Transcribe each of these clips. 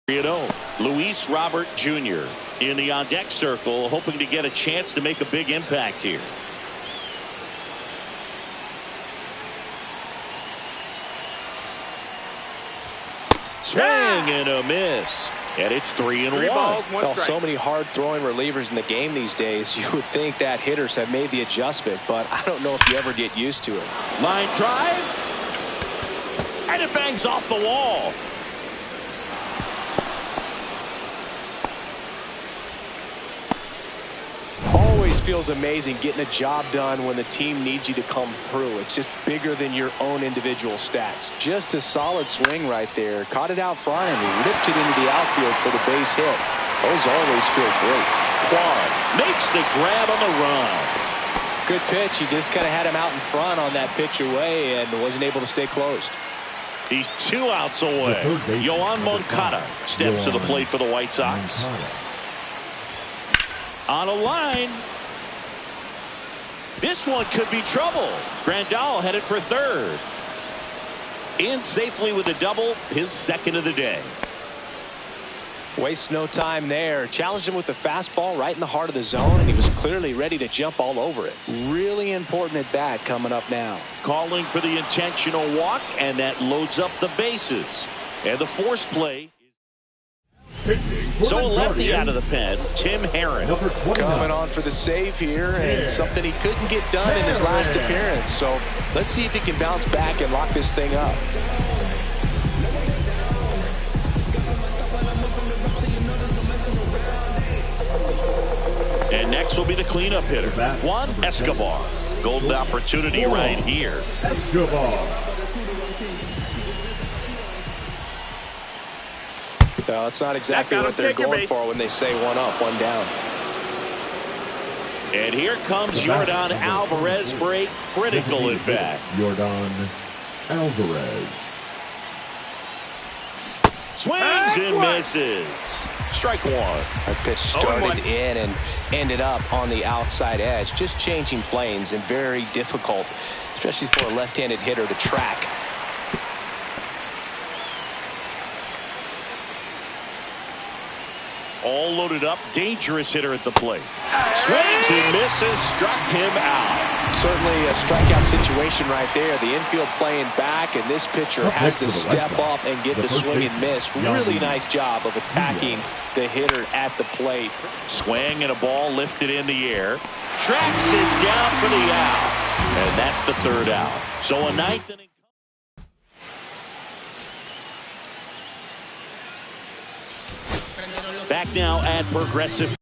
3-0. Luis Robert Jr. in the on-deck circle, hoping to get a chance to make a big impact here. Swing and a miss. And it's 3-1. Well, so many hard-throwing relievers in the game these days. You would think that hitters have made the adjustment, but I don't know if you ever get used to it. Line drive. And it bangs off the wall. Always feels amazing getting a job done when the team needs you to come through. It's just bigger than your own individual stats. Just a solid swing right there. Caught it out front and ripped it into the outfield for the base hit. Those always feel great. Quan makes the grab on the run. Good pitch. He just kind of had him out in front on that pitch away and wasn't able to stay closed. He's 2 outs away. Yoan Moncada steps to the plate for the White Sox. On a line. This one could be trouble. Grandal headed for third. In safely with a double, his second of the day. Wastes no time there. Challenged him with the fastball right in the heart of the zone, and he was clearly ready to jump all over it. Really important at bat coming up now. Calling for the intentional walk, and that loads up the bases. And the force play. So a lefty out of the pen, Tim Herron. Coming on for the save here, and something he couldn't get done in his last appearance. So let's see if he can bounce back and lock this thing up. And next will be the cleanup hitter, Juan Escobar. Golden opportunity right here. No, it's not exactly what they're going for when they say one up, one down. And here comes Yordan Alvarez for a critical at bat. Yordan Alvarez. Swings and misses. Strike one. That pitch started in and ended up on the outside edge. Just changing planes and very difficult, especially for a left-handed hitter to track. All loaded up, dangerous hitter at the plate. Swings and misses, struck him out. Certainly a strikeout situation right there. The infield playing back, and this pitcher has to step up and get the swing and miss. Really nice job of attacking the hitter at the plate. Swing and a ball lifted in the air. Tracks it down for the out. And that's the third out. So a ninth inning. Back now at Progressive.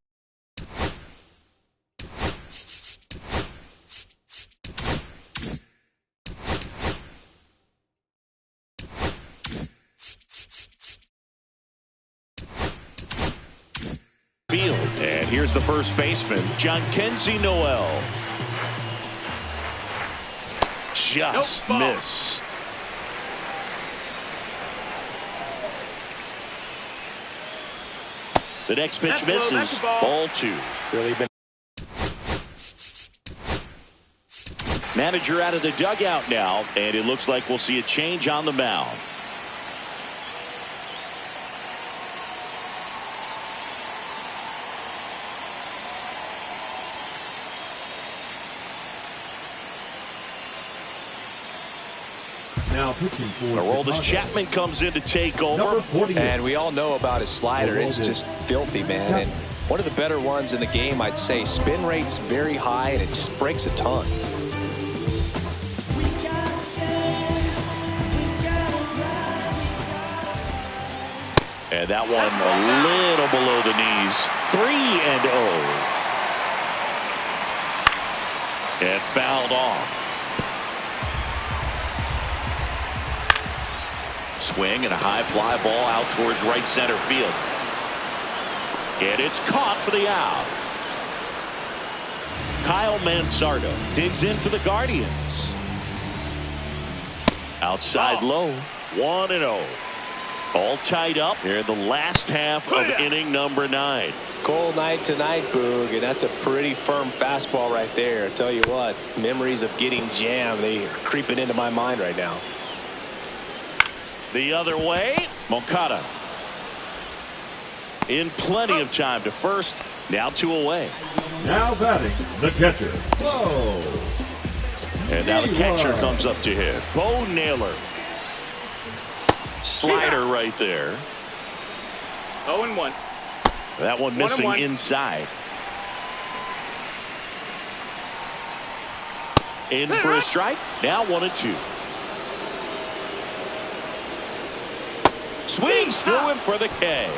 Field. And here's the first baseman, Jhonkensy Noel. Just missed. The next pitch misses. Ball 2. Really been. Manager out of the dugout now, and it looks like we'll see a change on the mound. Now pitching for Aroldis Chapman comes in to take over. And we all know about his slider. It's just filthy, man. And one of the better ones in the game, I'd say. Spin rate's very high, and it just breaks a ton. And that one a little below the knees. 3-0. And fouled off. Swing and a high fly ball out towards right center field. And it's caught for the out. Kyle Mansardo digs in for the Guardians. Outside low. 1-0. All tied up here in the last half of inning number 9. Cold night tonight, Boog, and that's a pretty firm fastball right there. I tell you what, memories of getting jammed, they are creeping into my mind right now. The other way, Moncada. in plenty of time to first. Now 2 away. Now batting the catcher. Whoa. And now the catcher comes up to hit. Bo Naylor. Slider right there. 0-1. That one missing inside. In for a strike. Now 1-2. Swings through him for the K.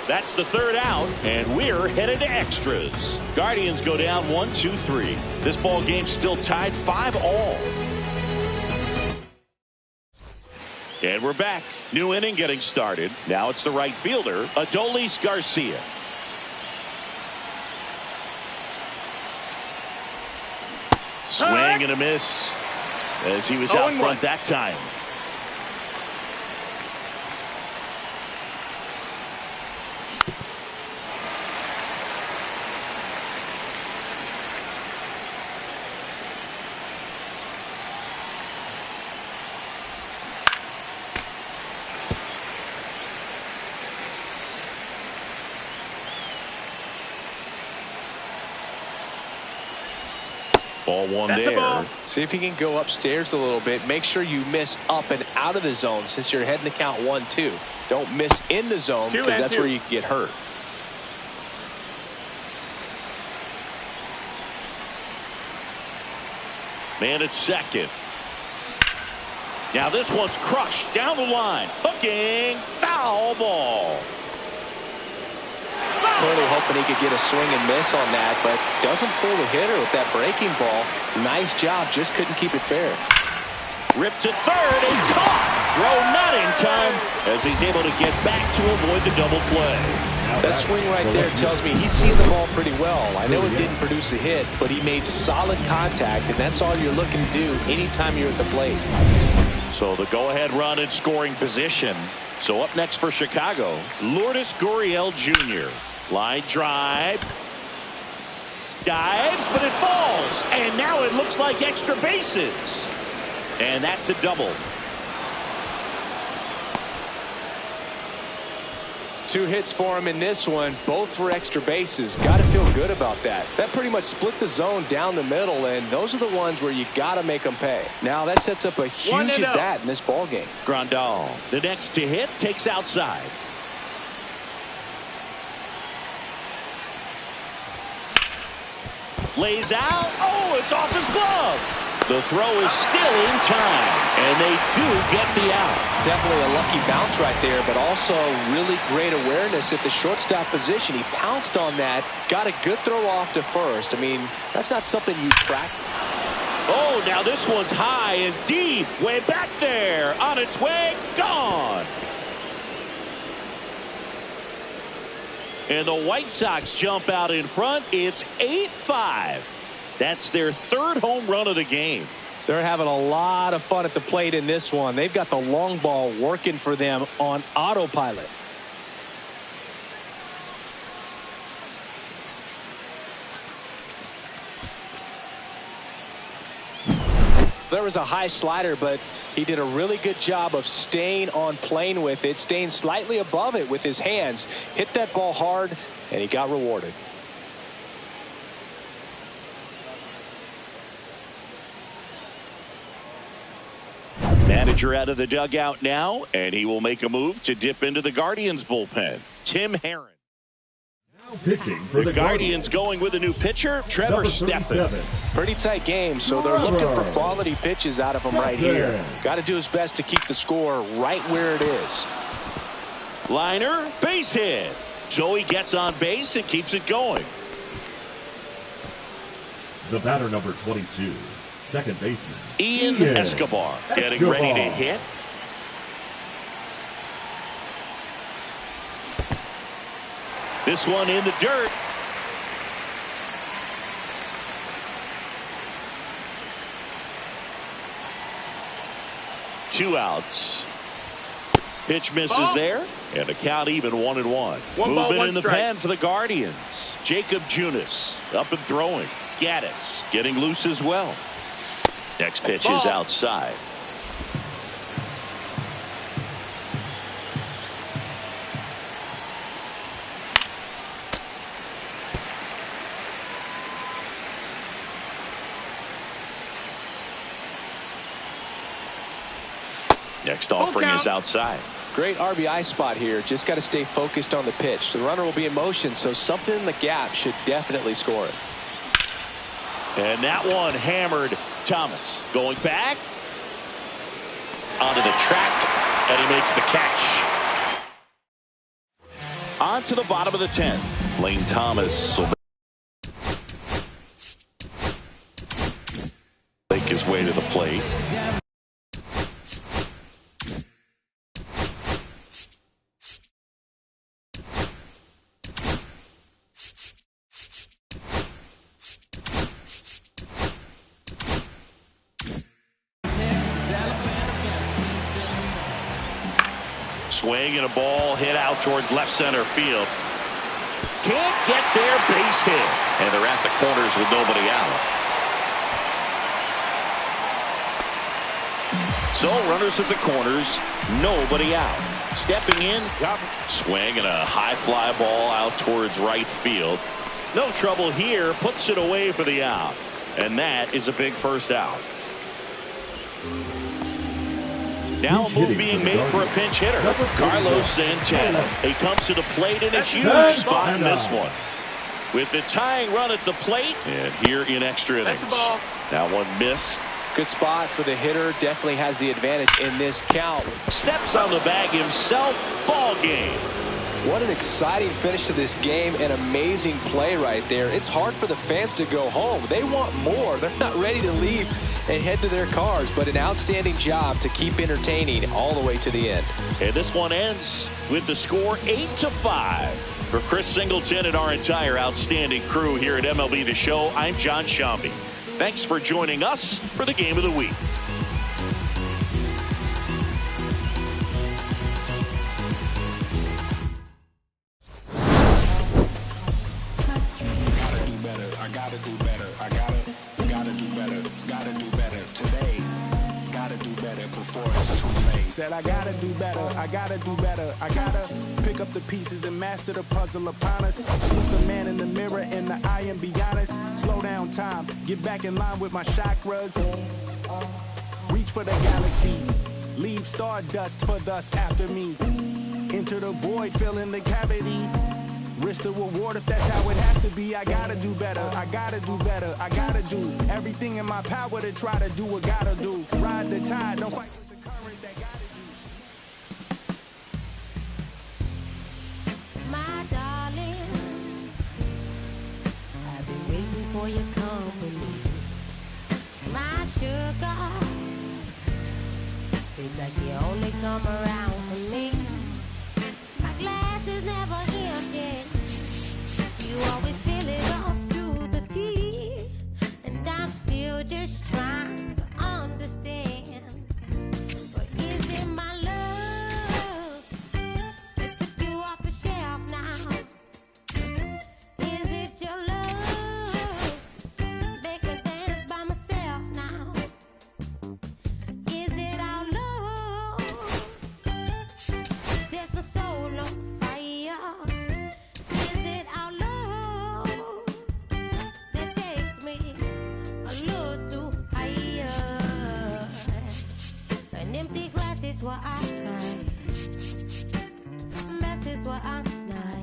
That's the 3rd out, and we're headed to extras. Guardians go down 1-2-3. This ball game's still tied 5-all. And we're back. New inning getting started. Now it's the right fielder, Adolis Garcia. Swing and a miss as he was out front that time. Ball one there. See if you can go upstairs a little bit. Make sure you miss up and out of the zone since you're heading to count 1-2. Don't miss in the zone because that's where you can get hurt. Man at second. Now this one's crushed down the line. Hooking. Foul ball. Clearly hoping he could get a swing and miss on that, but doesn't fool the hitter with that breaking ball. Nice job, just couldn't keep it fair. Ripped to third and caught. Throw not in time as he's able to get back to avoid the double play. That swing right there tells me he's seen the ball pretty well. I know it didn't produce a hit, but he made solid contact, and that's all you're looking to do anytime you're at the plate. So the go-ahead run in scoring position. So up next for Chicago, Lourdes Gurriel Jr. Line drive. Dives, but it falls. And now it looks like extra bases. And that's a double. 2 hits for him in this one, both for extra bases. Got to feel good about that. That pretty much split the zone down the middle, and those are the ones where you got to make them pay. Now that sets up a huge at bat in this ball game. Grandal, the next to hit, takes outside. Lays out. Oh, it's off his glove. The throw is still in time, and they do get the out. Definitely a lucky bounce right there, but also really great awareness at the shortstop position. He pounced on that, got a good throw off to first. I mean, that's not something you practice. Oh, now this one's high and deep, way back there, on its way, gone. And the White Sox jump out in front. It's 8-5. That's their 3rd home run of the game. They're having a lot of fun at the plate in this one. They've got the long ball working for them on autopilot. There was a high slider, but he did a really good job of staying on plane with it, staying slightly above it with his hands. Hit that ball hard, and he got rewarded. Manager out of the dugout now, and he will make a move to dip into the Guardians bullpen. Tim Herron. Pitching for the Guardians going with a new pitcher, Trevor Steffen. Pretty tight game, so they're looking for quality pitches out of him right here. Got to do his best to keep the score right where it is. Liner, base hit. So he gets on base and keeps it going. The batter number 22, second baseman, Ian Escobar getting ready to hit. This one in the dirt. Two outs. Pitch misses there, and a count even 1-1. Movement in the pen for the Guardians. Jacob Junis up and throwing. Gaddis getting loose as well. Next pitch is outside. Next offering is outside. Great RBI spot here. Just got to stay focused on the pitch. The runner will be in motion, so something in the gap should definitely score it. And that one hammered. Thomas going back onto the track, and he makes the catch. On to the bottom of the 10th. Lane Thomas will make his way to the plate. Swing and a ball hit out towards left center field. Can't get their base hit. And they're at the corners with nobody out. So runners at the corners, nobody out. Stepping in, swing and a high fly ball out towards right field. No trouble here, puts it away for the out. And that is a big first out. Now a move being made for a pinch hitter. Carlos Santana. He comes to the plate in a huge spot in this one. With the tying run at the plate, and here in extra innings. That one missed. Good spot for the hitter. Definitely has the advantage in this count. Steps on the bag himself. Ball game. What an exciting finish to this game. An amazing play right there. It's hard for the fans to go home. They want more. They're not ready to leave and head to their cars, but an outstanding job to keep entertaining all the way to the end. And this one ends with the score 8-5. For Chris Singleton and our entire outstanding crew here at MLB The Show, I'm John Shambi. Thanks for joining us for the Game of the Week. Gotta do better. I gotta do better. Gotta do better today. Gotta do better before it's too late. Said I gotta do better. I gotta do better. I gotta pick up the pieces and master the puzzle upon us. Look the man in the mirror in the eye and be honest. Slow down time. Get back in line with my chakras. Reach for the galaxy. Leave stardust for thus after me. Enter the void, fill in the cavity. Risk the reward if that's how it has to be. I gotta do better. I gotta do better. I gotta do everything in my power to try to do what gotta do. Ride the tide, don't fight with the current that gotta do. My darling, I've been waiting for your company. My sugar, feels like you only come around for me. My glass is never empty. You always fill it up to the tea, and I'm still just trying to understand. But is it my love that took you off the shelf now? Is it your love make me dance by myself now? Is it our love sets my soul on fire? Is it our love that takes me a little too higher? An empty glass is what I got. Mess is what I'm not.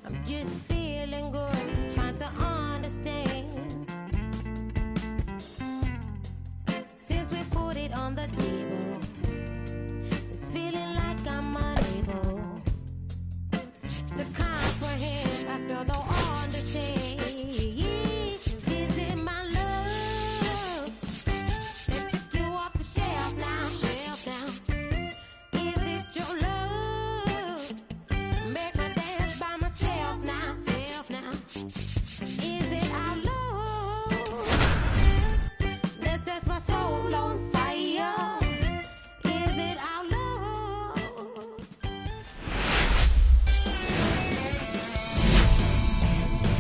I'm just feeling good, trying to understand. Since we put it on the table, it's feeling like I'm unable to comprehend. I still don't understand. Is it my love that took you off the shelf now? Is it your love make me dance by myself now? Is it our love that sets my soul on fire? Is it our love?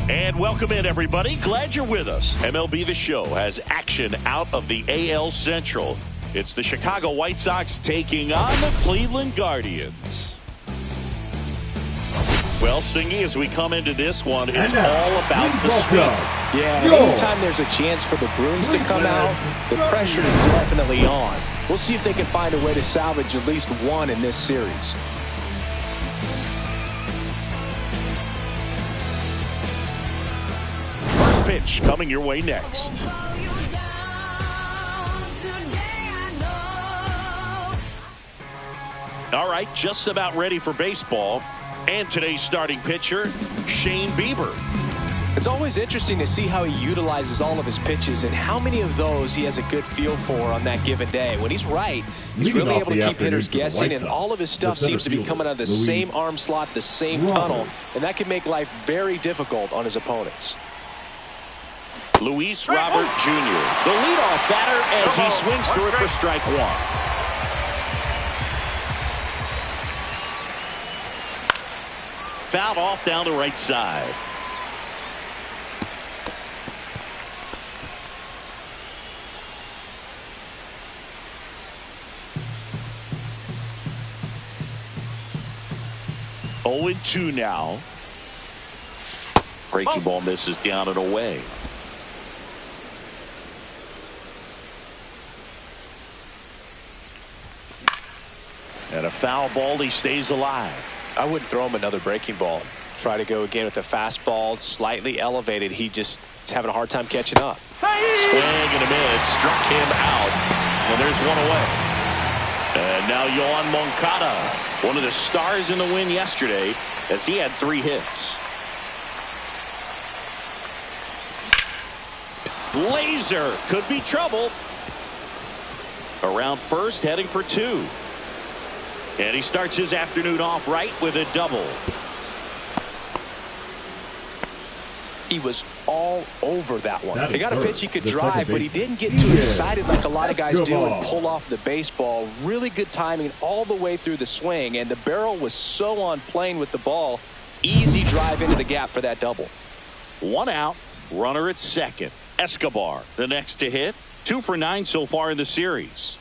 And welcome in, everybody. Glad you're with us. MLB The Show has action out of the AL Central. It's the Chicago White Sox taking on the Cleveland Guardians. Well, Singy, as we come into this one, it's all about the speed. Yeah, anytime there's a chance for the Bruins to come out, the pressure is definitely on. We'll see if they can find a way to salvage at least one in this series. First pitch coming your way next. All right, just about ready for baseball. And today's starting pitcher, Shane Bieber. It's always interesting to see how he utilizes all of his pitches and how many of those he has a good feel for on that given day. When he's right, he's really able to keep hitters guessing, and all of his stuff seems to be coming out of the same arm slot, the same tunnel, and that can make life very difficult on his opponents. Luis Robert Jr., the leadoff batter as he swings through it for strike one. Fouled off down the right side. Oh, 0-2 now. Breaking ball misses down and away. And a foul ball, he stays alive. I wouldn't throw him another breaking ball. Try to go again with the fastball, slightly elevated. He just is having a hard time catching up. Swing and a miss, struck him out, and there's one away. And now Yohan Moncada, one of the stars in the win yesterday, as he had 3 hits. Laser could be trouble. Around first, heading for 2. And he starts his afternoon off right with a double. He was all over that one. He got a pitch he could drive, but he didn't get too excited like a lot of guys do and pull off the baseball. Really good timing all the way through the swing, and the barrel was so on plane with the ball. Easy drive into the gap for that double. 1 out, runner at second. Escobar, the next to hit. 2 for 9 so far in the series.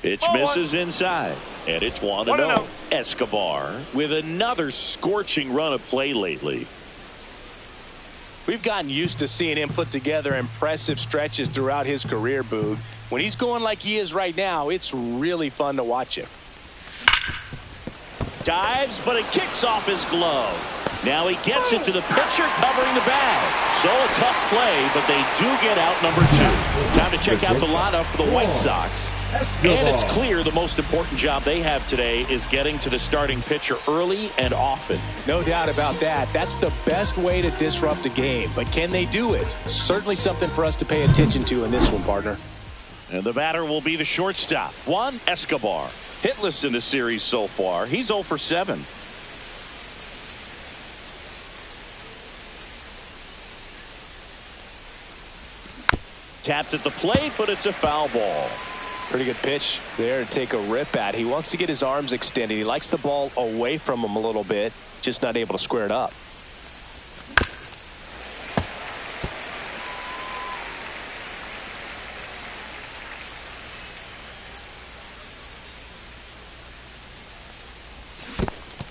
Pitch misses inside, and it's 1-0. Escobar with another scorching run of play lately. We've gotten used to seeing him put together impressive stretches throughout his career, Boog. When he's going like he is right now, it's really fun to watch him. Dives, but it kicks off his glove. Now he gets it to the pitcher covering the bag. So a tough play, but they do get out number 2. Time to check out the lineup for the White Sox. And it's clear the most important job they have today is getting to the starting pitcher early and often. No doubt about that. That's the best way to disrupt a game. But can they do it? Certainly something for us to pay attention to in this one, partner. And the batter will be the shortstop, Juan Escobar. Hitless in the series so far. He's 0 for 7. Tapped at the plate, but it's a foul ball. Pretty good pitch there to take a rip at. He wants to get his arms extended. He likes the ball away from him a little bit, just not able to square it up.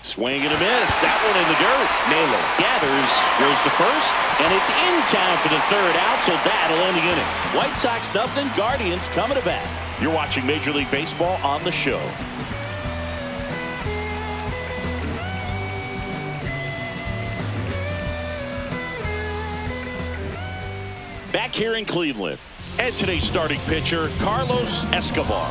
Swing and a miss. That one in the dirt. Naylor gathers, goes to first, and it's in time for the 3rd out, so that'll end the inning. White Sox nothing, Guardians coming to bat. You're watching Major League Baseball on the show. Back here in Cleveland, and today's starting pitcher, Carlos Escobar.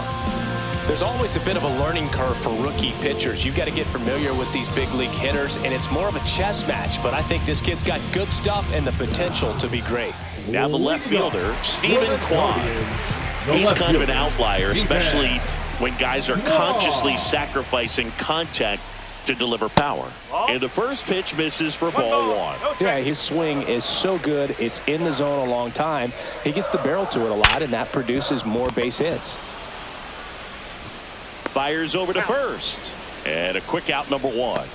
There's always a bit of a learning curve for rookie pitchers. You've got to get familiar with these big league hitters, and it's more of a chess match. But I think this kid's got good stuff and the potential to be great. Now the left fielder, Stephen Kwan. He's kind of an outlier, especially when guys are consciously sacrificing contact to deliver power. And the first pitch misses for ball 1. Yeah, his swing is so good. It's in the zone a long time. He gets the barrel to it a lot, and that produces more base hits. Fires over to first. And a quick out number 1.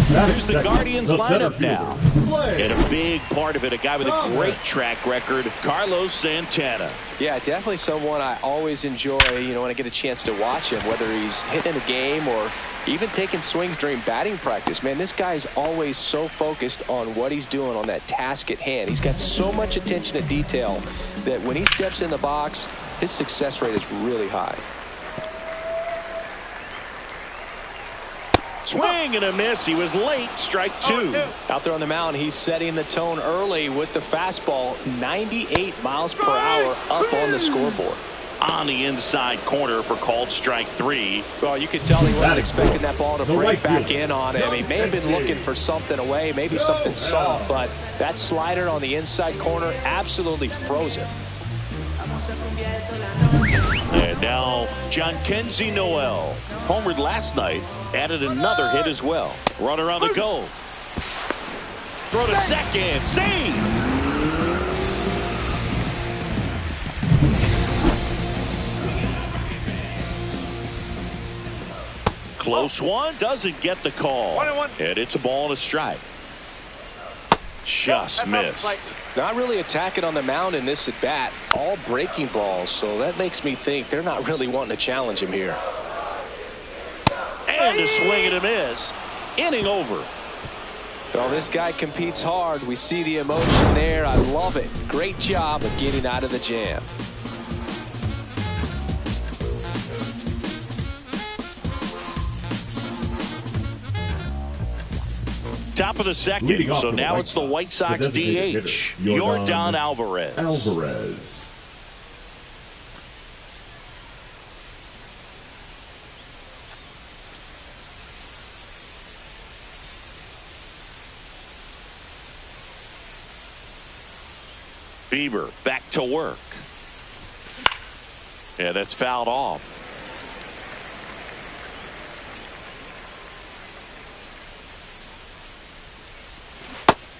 Here's the Guardians lineup now. And a big part of it, a guy with a great track record, Carlos Santana. Yeah, definitely someone I always enjoy, when I get a chance to watch him, whether he's hitting a game or even taking swings during batting practice. Man, this guy's always so focused on what he's doing on that task at hand. He's got so much attention to detail that when he steps in the box, his success rate is really high. Swing and a miss. He was late. Strike two. Out there on the mound, he's setting the tone early with the fastball. 98 miles per hour up on the scoreboard. On the inside corner for called strike three. Well, you could tell he wasn't expecting that ball to break back in on him. He may have been looking for something away, maybe something soft, but that slider on the inside corner absolutely froze him. And now John Kenzie Noel, homered last night, added another hit as well. Runner on the go. Throw to second. Save. Close one. Doesn't get the call. 1-1. And it's a ball and a strike. Just missed. Not really attacking on the mound in this at bat. All breaking balls. So that makes me think they're not really wanting to challenge him here. And a swing and a miss. Inning over. Well, this guy competes hard. We see the emotion there. I love it. Great job of getting out of the jam. Top of the second. So now it's the White Sox DH, Yordan Alvarez. Bieber back to work. Yeah, that's fouled off.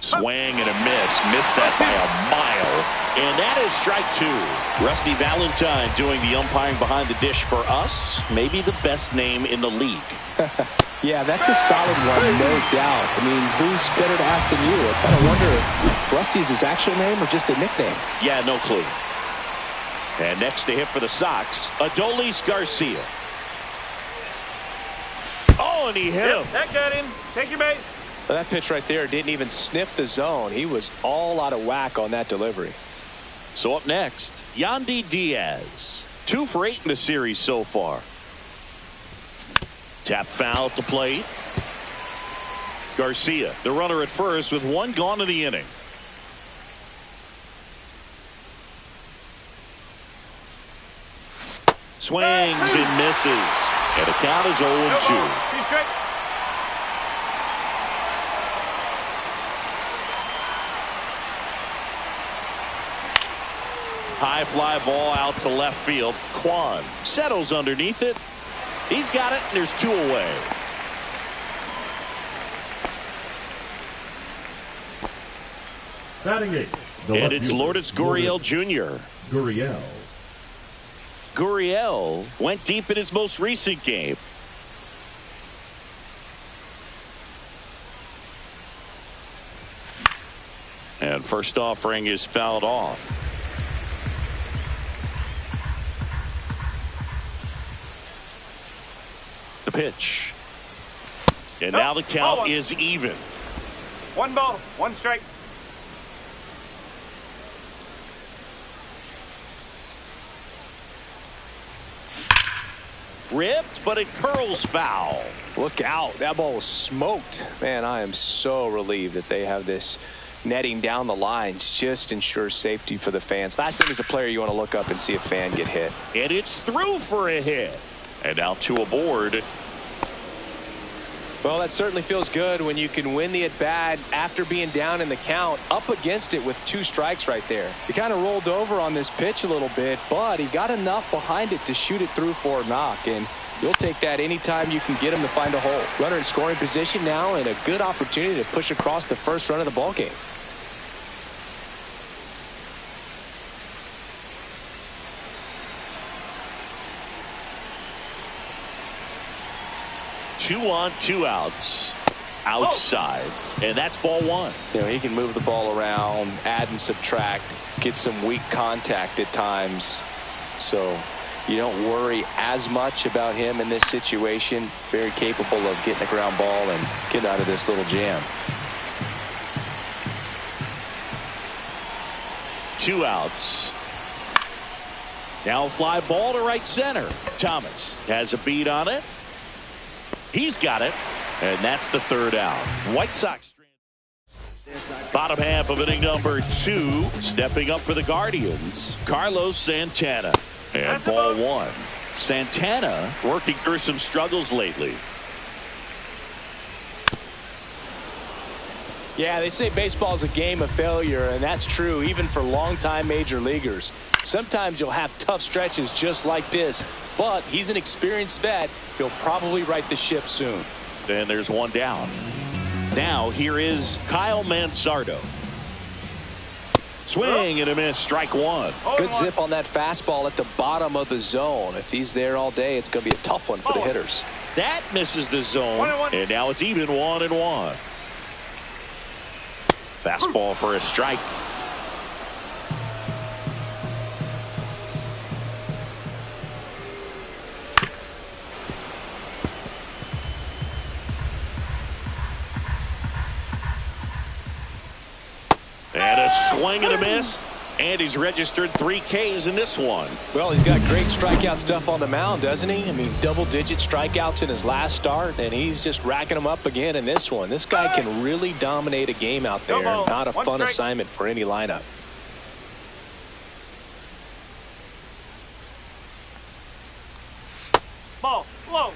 Swing and a miss. Missed that by a mile. And that is strike two. Rusty Valentine doing the umpiring behind the dish for us. Maybe the best name in the league. Yeah, that's a solid one, no doubt. I mean, who's better to ask than you? I kind of wonder if Rusty's his actual name or just a nickname. Yeah, no clue. And next to hit for the Sox, Adolis Garcia. Oh, and he hit him. That got him. Take your base. Well, that pitch right there didn't even sniff the zone. He was all out of whack on that delivery. So up next, Yandy Diaz. 2 for 8 in the series so far. Tap foul at the plate. Garcia, the runner at first with 1 gone in the inning. Swings and misses. And the count is 0-2. High fly ball out to left field. Kwan settles underneath it. He's got it, and there's 2 away. Batting 8. And it's Lourdes Gurriel Jr. Gurriel went deep in his most recent game. And first offering is fouled off. The pitch. And now the count is even. 1 ball, 1 strike. Ripped, but it curls foul. Look out. That ball was smoked. Man, I am so relieved that they have this netting down the lines. Just ensures safety for the fans. Last thing as a player, you want to look up and see a fan get hit. And it's through for a hit. And now 2 aboard. Well, that certainly feels good when you can win the at-bat after being down in the count, up against it with 2 strikes right there. He kind of rolled over on this pitch a little bit, but he got enough behind it to shoot it through for a knock, and you'll take that anytime you can get him to find a hole. Runner in scoring position now, and a good opportunity to push across the first run of the ball game. Two on, 2 outs. Outside. And that's ball 1. You know, he can move the ball around, add and subtract, get some weak contact at times. So you don't worry as much about him in this situation. Very capable of getting a ground ball and getting out of this little jam. 2 outs. Now a fly ball to right center. Thomas has a beat on it. He's got it. And that's the third out. White Sox. Bottom half of inning number 2. Stepping up for the Guardians, Carlos Santana. And ball 1. Santana working through some struggles lately. Yeah, they say baseball is a game of failure, and that's true even for longtime major leaguers. Sometimes you'll have tough stretches just like this, but he's an experienced vet. He'll probably right the ship soon. And there's one down. Now here is Kyle Manzardo. Swing and a miss, strike 1. Good zip on that fastball at the bottom of the zone. If he's there all day, it's going to be a tough one for the hitters. That misses the zone, and now it's even 1-1. Fastball for a strike. And a swing and a miss. And he's registered 3 Ks in this one. Well, he's got great strikeout stuff on the mound, doesn't he? I mean, double-digit strikeouts in his last start, and he's just racking them up again in this one. This guy can really dominate a game out there. Not a fun assignment for any lineup. Ball, low.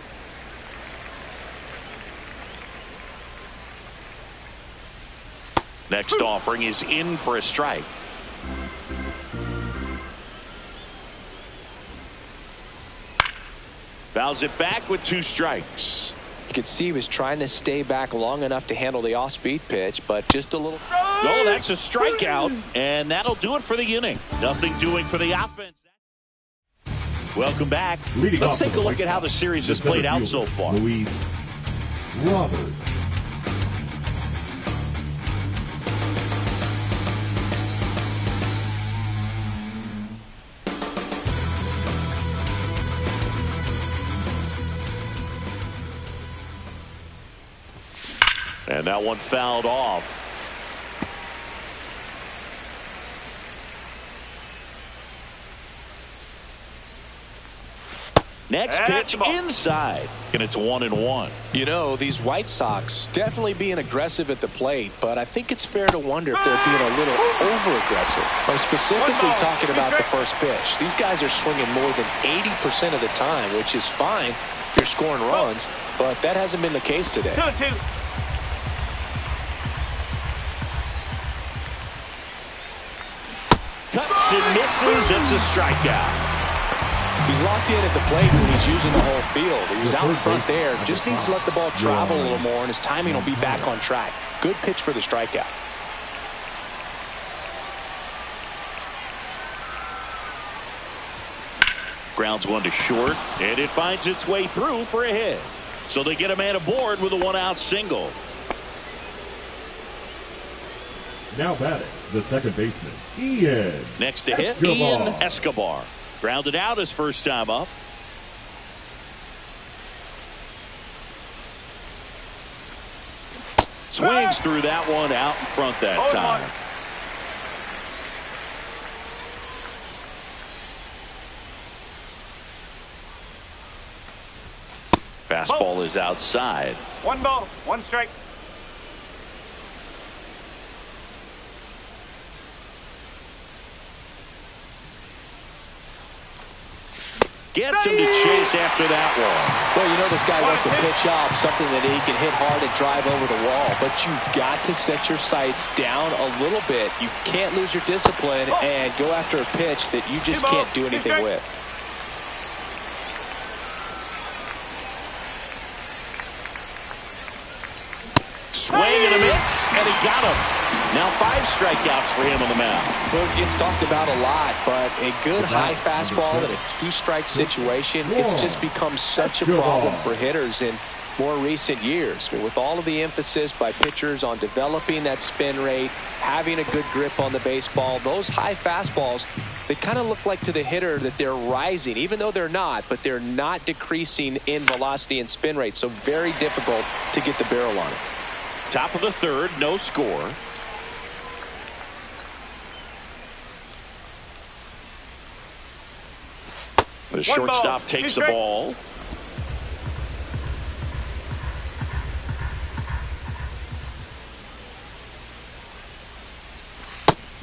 Next offering is in for a strike. Fouls it back with 2 strikes. You could see he was trying to stay back long enough to handle the off-speed pitch, but just a little. Oh, that's a strikeout, and that'll do it for the inning. Nothing doing for the offense. Welcome back. Let's take a look at how the series has played out so far. Luis Robert. And that one fouled off. Next pitch inside, and it's 1-1. You know, these White Sox definitely being aggressive at the plate, but I think it's fair to wonder if they're being a little over-aggressive. I'm specifically talking about the first pitch. These guys are swinging more than 80% of the time, which is fine if you're scoring runs, but that hasn't been the case today. 2-2. Cuts and misses. It's a strikeout. He's locked in at the plate when he's using the whole field. He was out in front there. Just needs to let the ball travel a little more, and his timing will be back on track. Good pitch for the strikeout. Grounds one to short, and it finds its way through for a hit. So they get a man aboard with a 1-out single. Now batting, the second baseman, Ian. Next to hit, Escobar. Ian Escobar. Grounded out his first time up. Swings through that one out in front that time. Fastball is outside. 1 ball, 1 strike. Gets him to chase after that one. Well, you know this guy wants to pitch off something that he can hit hard and drive over the wall, but you've got to set your sights down a little bit. You can't lose your discipline and go after a pitch that you just can't do anything with. Swing and a miss, and he got him. Now 5 strikeouts for him on the mound. Well, it's talked about a lot, but a good high fastball in a 2-strike situation, it's just become such a problem for hitters in more recent years. I mean, with all of the emphasis by pitchers on developing that spin rate, having a good grip on the baseball, those high fastballs, they kind of look like to the hitter that they're rising, even though they're not, but they're not decreasing in velocity and spin rate, so very difficult to get the barrel on it. Top of the third, no score. The shortstop takes the ball.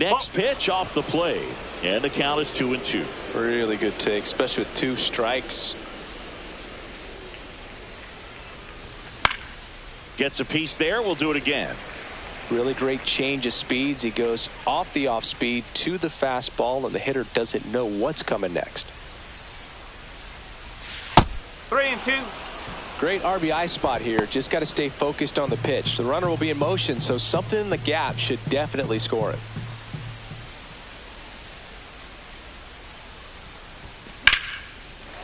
Next pitch off the plate, and the count is 2-2. Really good take, especially with 2 strikes. Gets a piece there. We'll do it again. Really great change of speeds. He goes off the off speed to the fastball, and the hitter doesn't know what's coming next. 3-2. Great RBI spot here. Just got to stay focused on the pitch. The runner will be in motion, so something in the gap should definitely score it.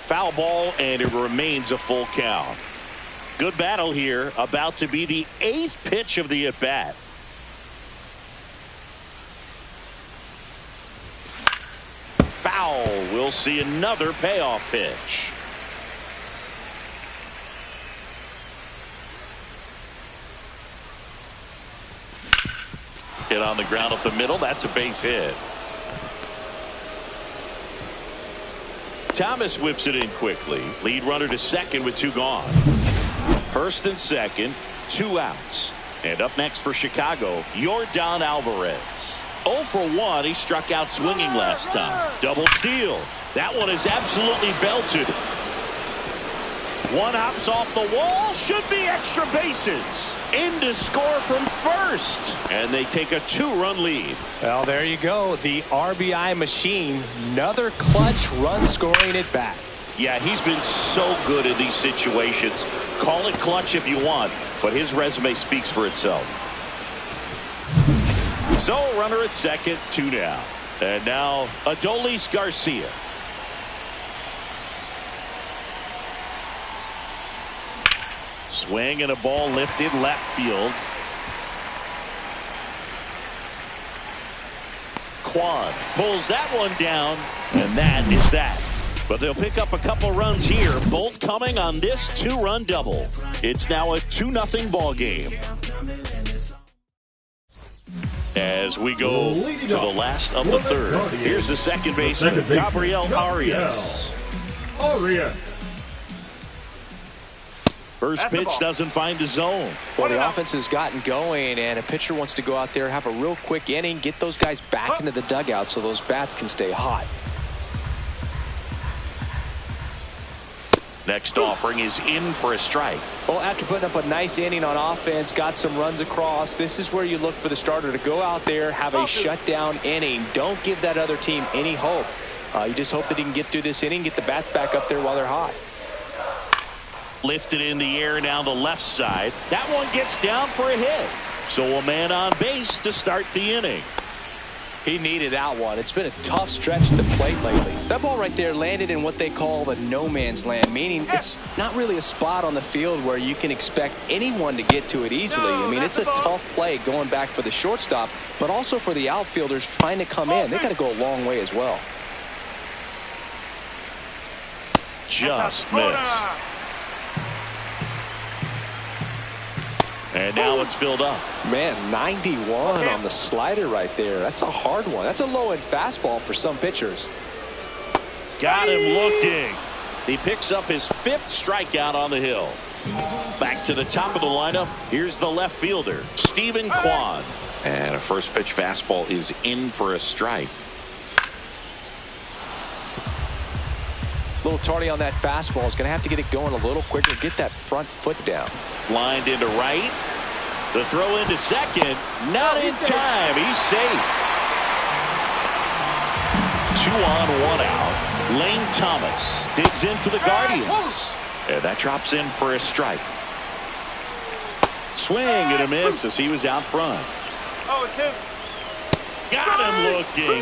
Foul ball, and it remains a full count. Good battle here. About to be the 8th pitch of the at-bat. Foul. We'll see another payoff pitch. Hit on the ground up the middle. That's a base hit. Thomas whips it in quickly. Lead runner to second with 2 gone. First and second, 2 outs. And up next for Chicago, Yordan Alvarez. 0 for 1. He struck out swinging last time. Double steal. That one is absolutely belted. One hops off the wall. Should be extra bases. In to score from first. And they take a 2-run lead. Well, there you go. The RBI machine. Another clutch run scoring at bat. Yeah, he's been so good in these situations. Call it clutch if you want, but his resume speaks for itself. So, runner at second, 2 down. And now, Adolis Garcia. Swing and a ball lifted left field. Kwan pulls that one down, and that is that. But they'll pick up a couple runs here, both coming on this 2-run double. It's now a 2-0 ball game. As we go to the last of the third, here's the second baseman, Gabriel Arias. First pitch doesn't find the zone. Well, the offense has gotten going, and a pitcher wants to go out there, have a real quick inning, get those guys back into the dugout so those bats can stay hot. Next offering is in for a strike. Well, after putting up a nice inning on offense, got some runs across, this is where you look for the starter to go out there, have a shutdown inning. Don't give that other team any hope. You just hope that he can get through this inning, get the bats back up there while they're hot. Lifted in the air down the left side. That one gets down for a hit. So a man on base to start the inning. He needed that one. It's been a tough stretch at the plate lately. That ball right there landed in what they call the no man's land, meaning it's not really a spot on the field where you can expect anyone to get to it easily. I mean, it's a tough play going back for the shortstop, but also for the outfielders trying to come in. They got to go a long way as well. Just missed. And now it's filled up. Man, 91 on the slider right there. That's a hard one. That's a low-end fastball for some pitchers. Got him looking. He picks up his 5th strikeout on the hill. Back to the top of the lineup. Here's the left fielder, Stephen Kwan. And a first pitch fastball is in for a strike. A little tardy on that fastball. Is going to have to get it going a little quicker. Get that front foot down. Lined into right. The throw into second. Not in time. He's safe. 2 on, 1 out. Lane Thomas digs in for the Guardians. And that drops in for a strike. Swing and a miss as he was out front. Got him looking.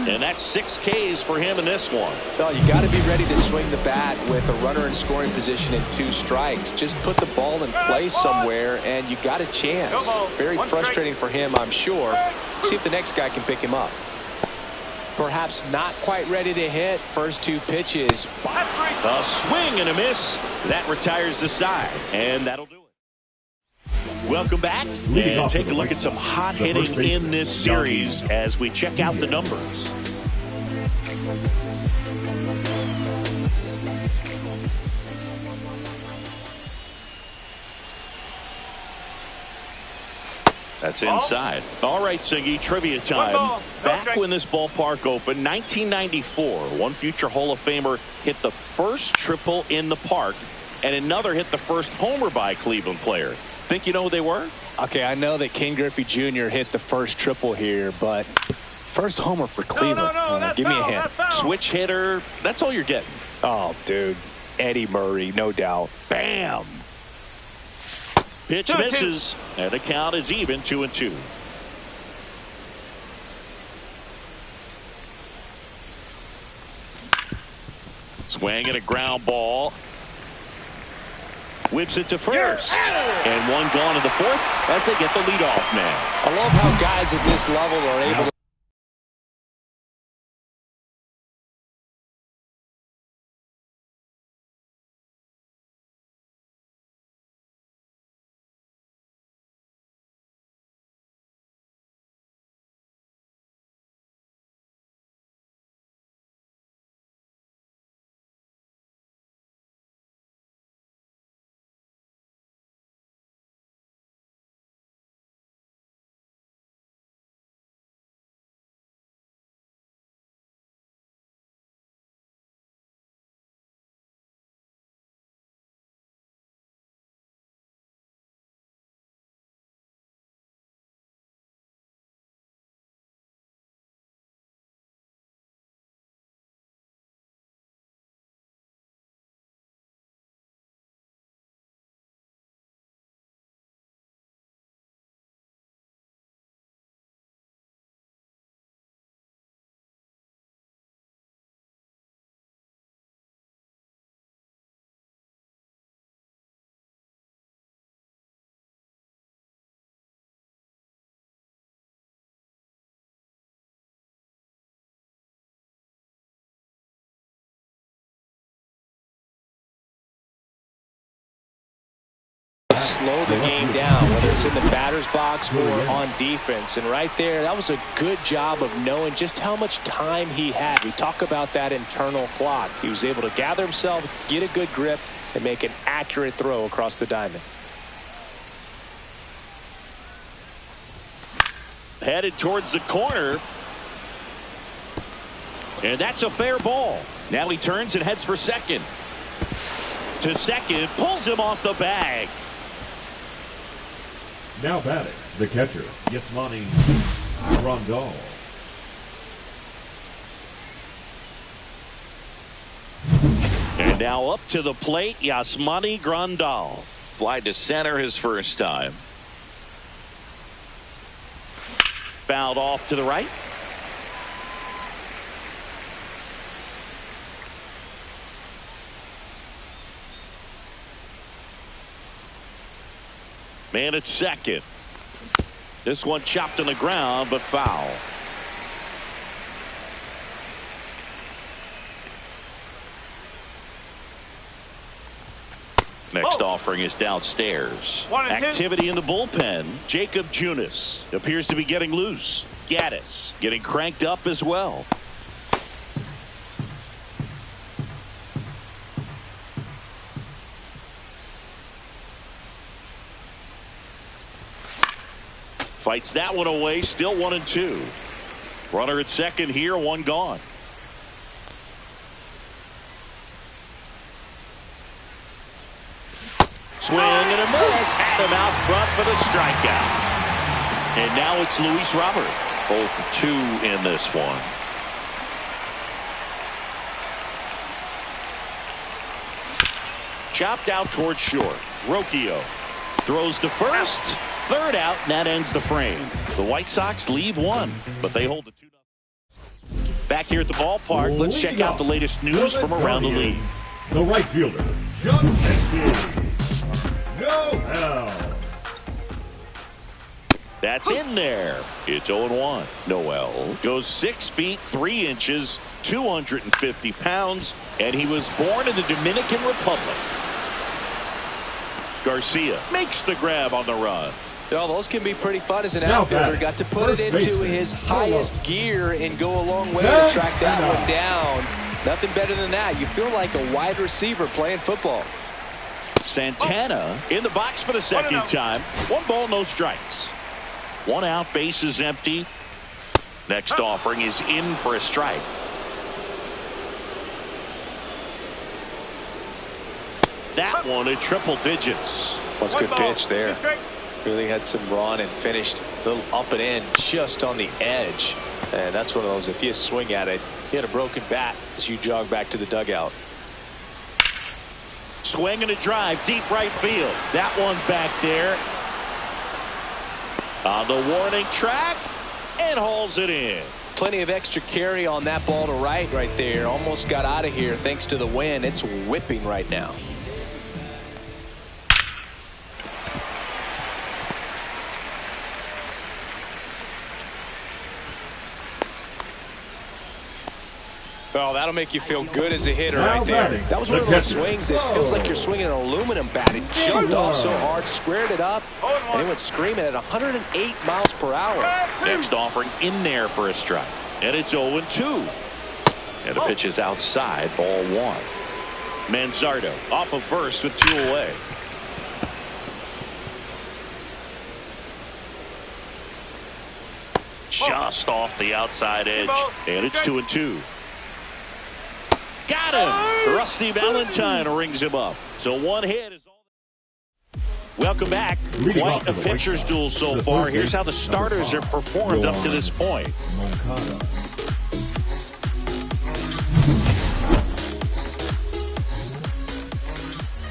And that's 6 Ks for him in this one. Well, you got to be ready to swing the bat with a runner in scoring position and 2 strikes. Just put the ball in place somewhere and you got a chance. Very frustrating for him, I'm sure. See if the next guy can pick him up. Perhaps not quite ready to hit. First 2 pitches. A swing and a miss. That retires the side. And that'll do it. Welcome back, and take a look at some hot hitting in this series as we check out the numbers. That's inside. All right, Siggy, trivia time. No Back strike. when this ballpark opened, 1994, one future Hall of Famer hit the first triple in the park, and another hit the first homer by a Cleveland player. Think you know who they were? Okay, I know that Ken Griffey Jr. hit the first triple here, but first homer for Cleveland. that's Give me a foul, hint. that's foul. Switch hitter. That's all you're getting. Oh, dude. Eddie Murray, no doubt. Bam. Pitch 2-2. misses, and the count is even 2-2. Swing and a ground ball. Whips it to first. And one gone in the fourth as they get the leadoff man. I love how guys at this level are able to slow the game down, whether it's in the batter's box or on defense. And right there, that was a good job of knowing just how much time he had. We talk about that internal clock. He was able to gather himself, get a good grip, and make an accurate throw across the diamond. Headed towards the corner. And that's a fair ball. Now he turns and heads for second. To second, pulls him off the bag. Now batting, the catcher, Yasmani Grandal. And now up to the plate, Yasmani Grandal. Fly to center his first time. Fouled off to the right. Man at second. This one chopped on the ground, but foul. Next offering is downstairs. 1 and 2. Activity in the bullpen. Jacob Junis appears to be getting loose. Gaddis getting cranked up as well. Fights that one away. Still 1 and 2. Runner at second here. One gone. Swing and a miss. Had him out front for the strikeout. And now it's Luis Robert. 0 for 2 in this one. Chopped out towards short. Rocchio throws to first. Third out, and that ends the frame. The White Sox leave one, but they hold the 2-0. Back here at the ballpark, let's check out the latest news from around the league. The right fielder, Justin. No hell. That's in there. It's 0-1. Noel goes 6 feet 3 inches, 250 pounds, and he was born in the Dominican Republic. Garcia makes the grab on the run. Oh, those can be pretty fun as an Now outfielder. batting, Got to put it first into baseman, his Polo. highest gear and go a long way to Back track that and one down. Nothing better than that. You feel like a wide receiver playing football. Santana in the box for the second time. 1 ball, no strikes. 1 out, base is empty. Next offering is in for a strike. That one at triple digits. That's a good pitch there. Really had some run and finished a little up and in just on the edge. And that's one of those, if you swing at it, you had a broken bat as you jog back to the dugout. Swing and a drive, deep right field. That one back there. On the warning track, and hauls it in. Plenty of extra carry on that ball to right there. Almost got out of here thanks to the wind. It's whipping right now. Oh, that'll make you feel good as a hitter right there. That was one of those swings that feels like you're swinging an aluminum bat. It jumped off so hard, squared it up, and it went screaming at 108 miles per hour. Next offering in there for a strike. And it's 0-2. And the pitch is outside, ball 1. Manzardo off of first with 2 away. Just off the outside edge. And it's 2-2. Got him. Rusty Valentine rings him up. So 1 hit is all. Welcome back. Quite a pitcher's duel so far. Here's how the starters have performed up to this point.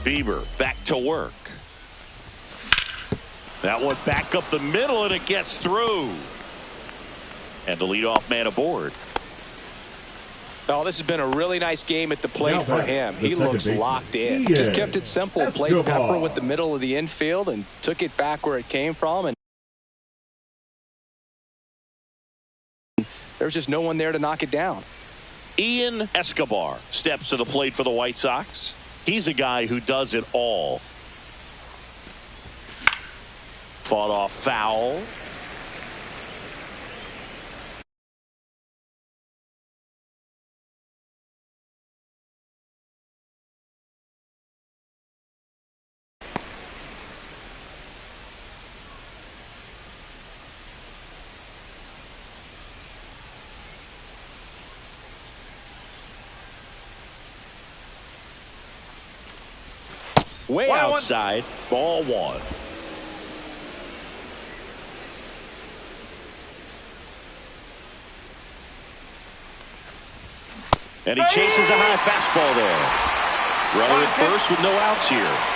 Bieber back to work. That one back up the middle, and it gets through. And the leadoff man aboard. Oh, this has been a really nice game at the plate for him. He looks locked in. Just kept it simple. Played pepper with the middle of the infield and took it back where it came from. And there's just no one there to knock it down. Ian Escobar steps to the plate for the White Sox. He's a guy who does it all. Fought off foul. Way outside, ball 1. And he chases a high fastball there. Runner at first with no outs here.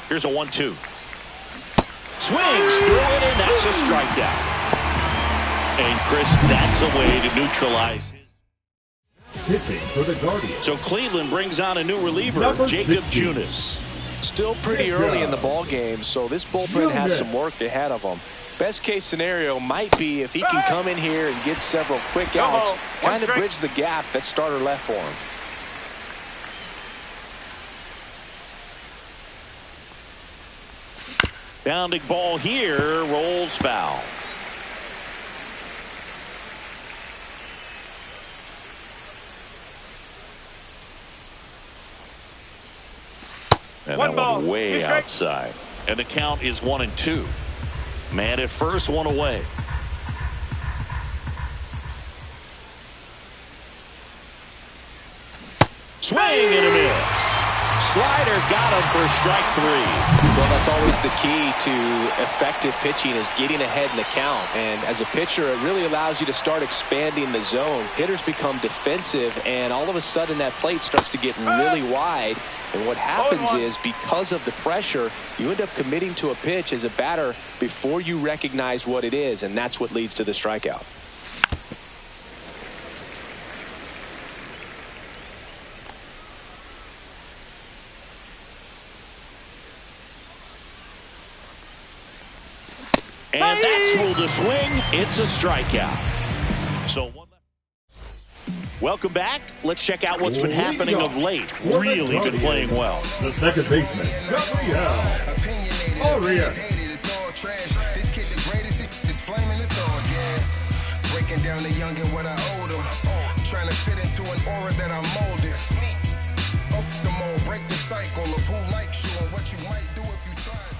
Here's a 1-2. Swings through it, and that's a strikeout. And Chris, that's a way to neutralize his pitching for the Guardians. So Cleveland brings on a new reliever, Jacob Junis. Still pretty early in the ball game, so this bullpen has some work ahead of them. Best case scenario might be if he can come in here and get several quick outs, kind of bridge the gap that starter left for him. Bounding ball here, rolls foul. And that one way outside. And the count is 1-2. Man at first, 1 away. Swing and a miss. Slider got him for strike 3. Well, that's always the key to effective pitching, is getting ahead in the count. And as a pitcher, it really allows you to start expanding the zone. Hitters become defensive, and all of a sudden that plate starts to get really wide. And what happens is, because of the pressure, you end up committing to a pitch as a batter before you recognize what it is, and that's what leads to the strikeout. And that's ruled a swing. It's a strikeout. So one left. Welcome back. Let's check out what's been happening of late. Really been playing well. The second baseman, Gabriel. This kid the greatest, it's flaming, it's all gas. Breaking down the young and what I owed him. Trying to fit into an aura that I'm molded. Off the mold, break the cycle of who likes you and what you might do if you tried to.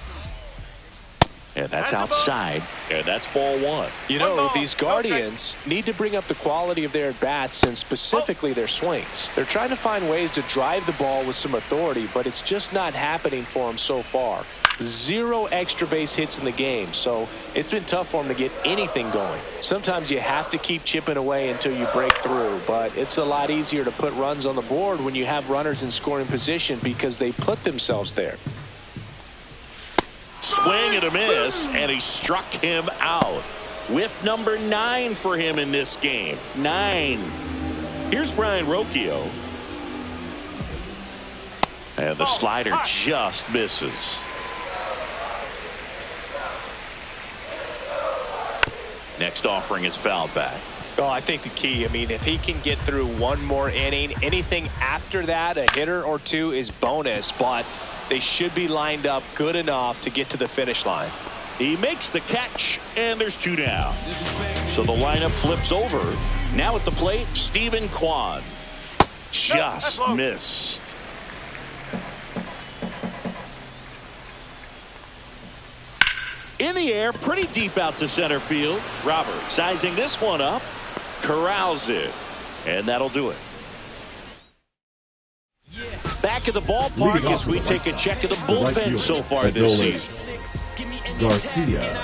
And that's outside, and that's ball one. You know, these Guardians need to bring up the quality of their at-bats and specifically their swings. They're trying to find ways to drive the ball with some authority, but it's just not happening for them so far. 0 extra base hits in the game, so it's been tough for them to get anything going. Sometimes you have to keep chipping away until you break through, but it's a lot easier to put runs on the board when you have runners in scoring position because they put themselves there. Swing and a miss, and he struck him out. With number 9 for him in this game. 9. Here's Brian Rocchio. And the slider just misses. Next offering is fouled back. Oh, I think the key, I mean, if he can get through one more inning, anything after that, a hitter or two is bonus, but they should be lined up good enough to get to the finish line. He makes the catch, and there's 2 down. So the lineup flips over. Now at the plate, Stephen Kwan. Just missed. In the air, pretty deep out to center field. Robert sizing this one up. Corrals it. And that'll do it. Back at the ballpark as we take a check of the bullpen so far this season. Garcia.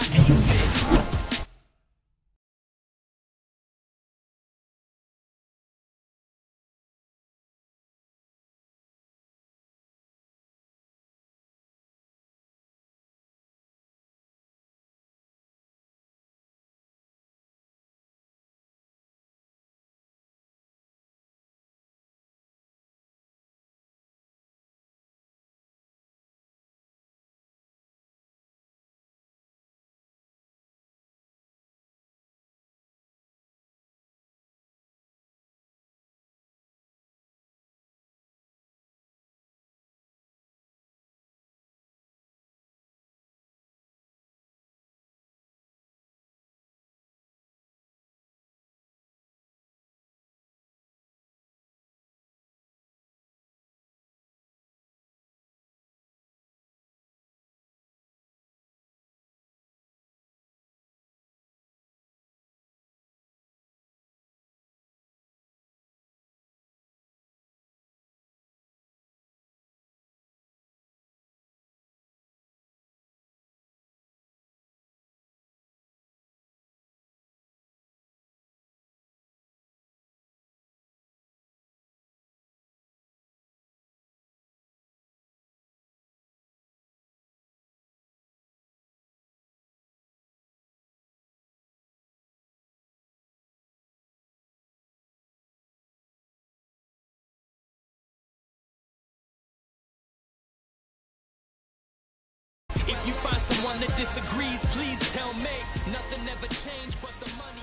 If you find someone that disagrees, please tell me. Nothing ever changed but the money.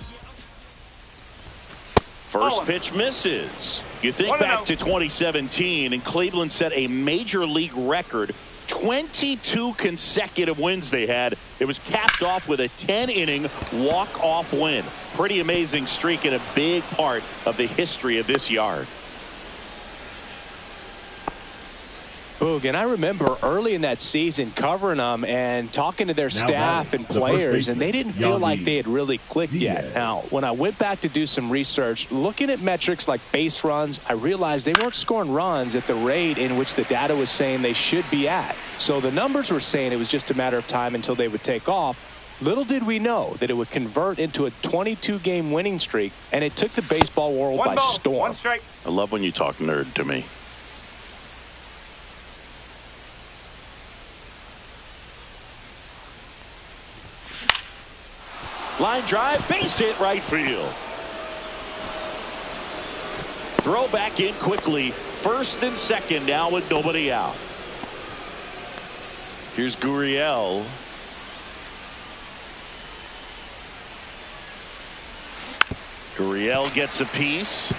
First pitch misses. You think back to 2017, and Cleveland set a major league record. 22 consecutive wins they had. It was capped off with a 10-inning walk-off win. Pretty amazing streak and a big part of the history of this yard. Boog, and I remember early in that season covering them and talking to their staff and players, and they didn't feel like they had really clicked yet. Now, when I went back to do some research, looking at metrics like base runs, I realized they weren't scoring runs at the rate in which the data was saying they should be at. So the numbers were saying it was just a matter of time until they would take off. Little did we know that it would convert into a 22-game winning streak, and it took the baseball world by storm. 1 strike. I love when you talk nerd to me. Line drive, base hit right field. Throw back in quickly. First and second now with nobody out. Here's Gurriel. Gurriel gets a piece.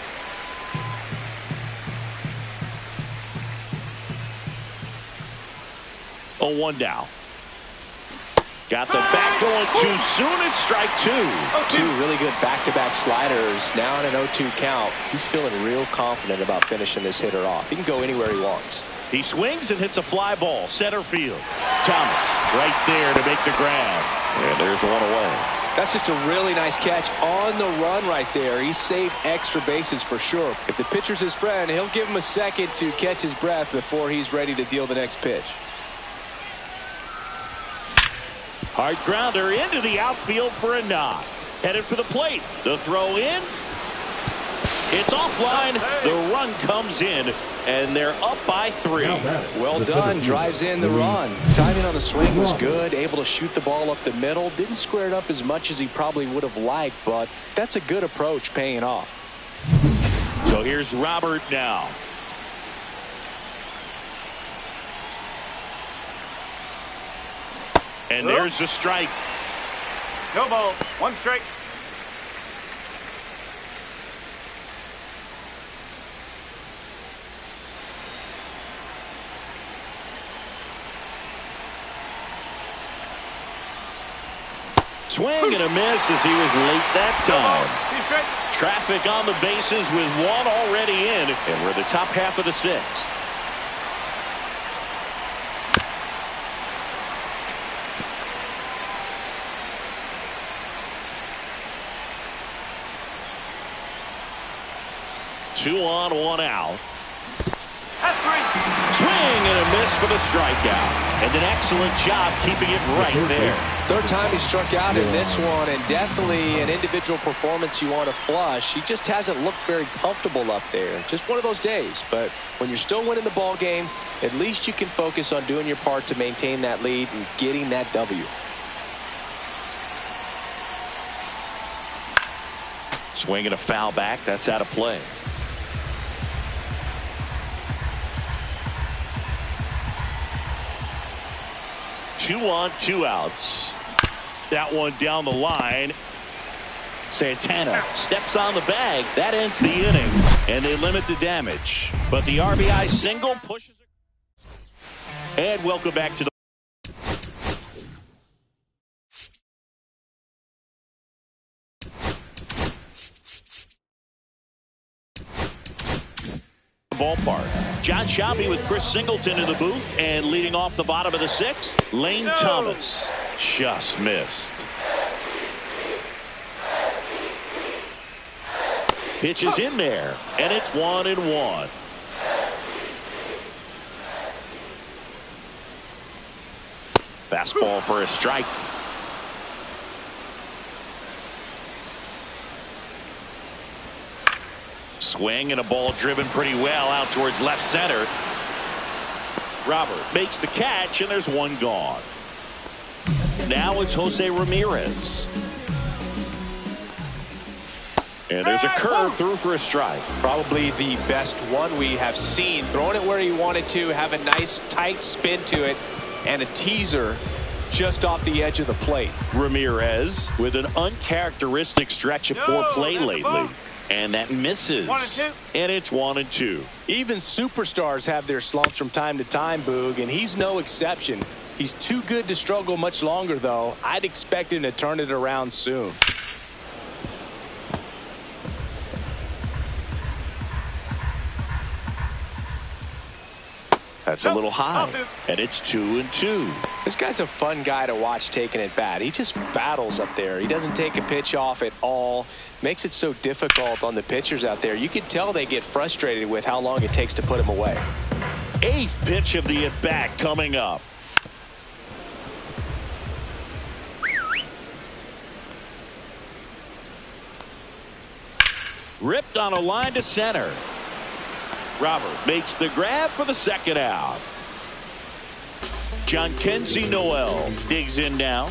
0-1 now. Got the bat going too soon. It's strike two. Two really good back-to-back sliders. Now in an 0-2 count. He's feeling real confident about finishing this hitter off. He can go anywhere he wants. He swings and hits a fly ball. Center field. Thomas right there to make the grab. And there's one away. That's just a really nice catch on the run right there. He saved extra bases for sure. If the pitcher's his friend, he'll give him a second to catch his breath before he's ready to deal the next pitch. Hard grounder into the outfield for a knock. Headed for the plate. The throw in. It's offline. The run comes in, and they're up by 3. Well done. Drives in the run. Timing on the swing was good. Able to shoot the ball up the middle. Didn't square it up as much as he probably would have liked, but that's a good approach paying off. So here's Robert now. And there's the strike. No ball. 1 strike. Swing and a miss as he was late that time. Traffic on the bases with one already in. And we're the top half of the 6th. Two on, 1 out. Swing and a miss for the strikeout. And an excellent job keeping it right there. Third time he struck out in this one, and definitely an individual performance you want to flush. He just hasn't looked very comfortable up there. Just one of those days. But when you're still winning the ball game, at least you can focus on doing your part to maintain that lead and getting that W. Swing and a foul back. That's out of play. Two on, 2 outs. That one down the line. Santana steps on the bag. That ends the inning, and they limit the damage. But the RBI single pushes it. And welcome back to the ballpark. John Shelby with Chris Singleton in the booth, and leading off the bottom of the 6th, Lane Thomas just missed. Pitch is in there, and it's 1-1. Fastball for a strike. Swing and a ball driven pretty well out towards left center. Robert makes the catch, and there's one gone. Now it's Jose Ramirez. And there's a curve through for a strike. Probably the best one we have seen. Throwing it where he wanted to, have a nice tight spin to it, and a teaser just off the edge of the plate. Ramirez with an uncharacteristic stretch of poor play lately. And that misses. 1-2. And it's 1-2. Even superstars have their slumps from time to time, Boog, and he's no exception. He's too good to struggle much longer, though. I'd expect him to turn it around soon. That's a little high. And it's 2-2. This guy's a fun guy to watch taking at bat. He just battles up there. He doesn't take a pitch off at all. Makes it so difficult on the pitchers out there. You can tell they get frustrated with how long it takes to put him away. 8th pitch of the at-bat coming up. Ripped on a line to center. Robert makes the grab for the 2nd out. John Kenzie Noel digs in now.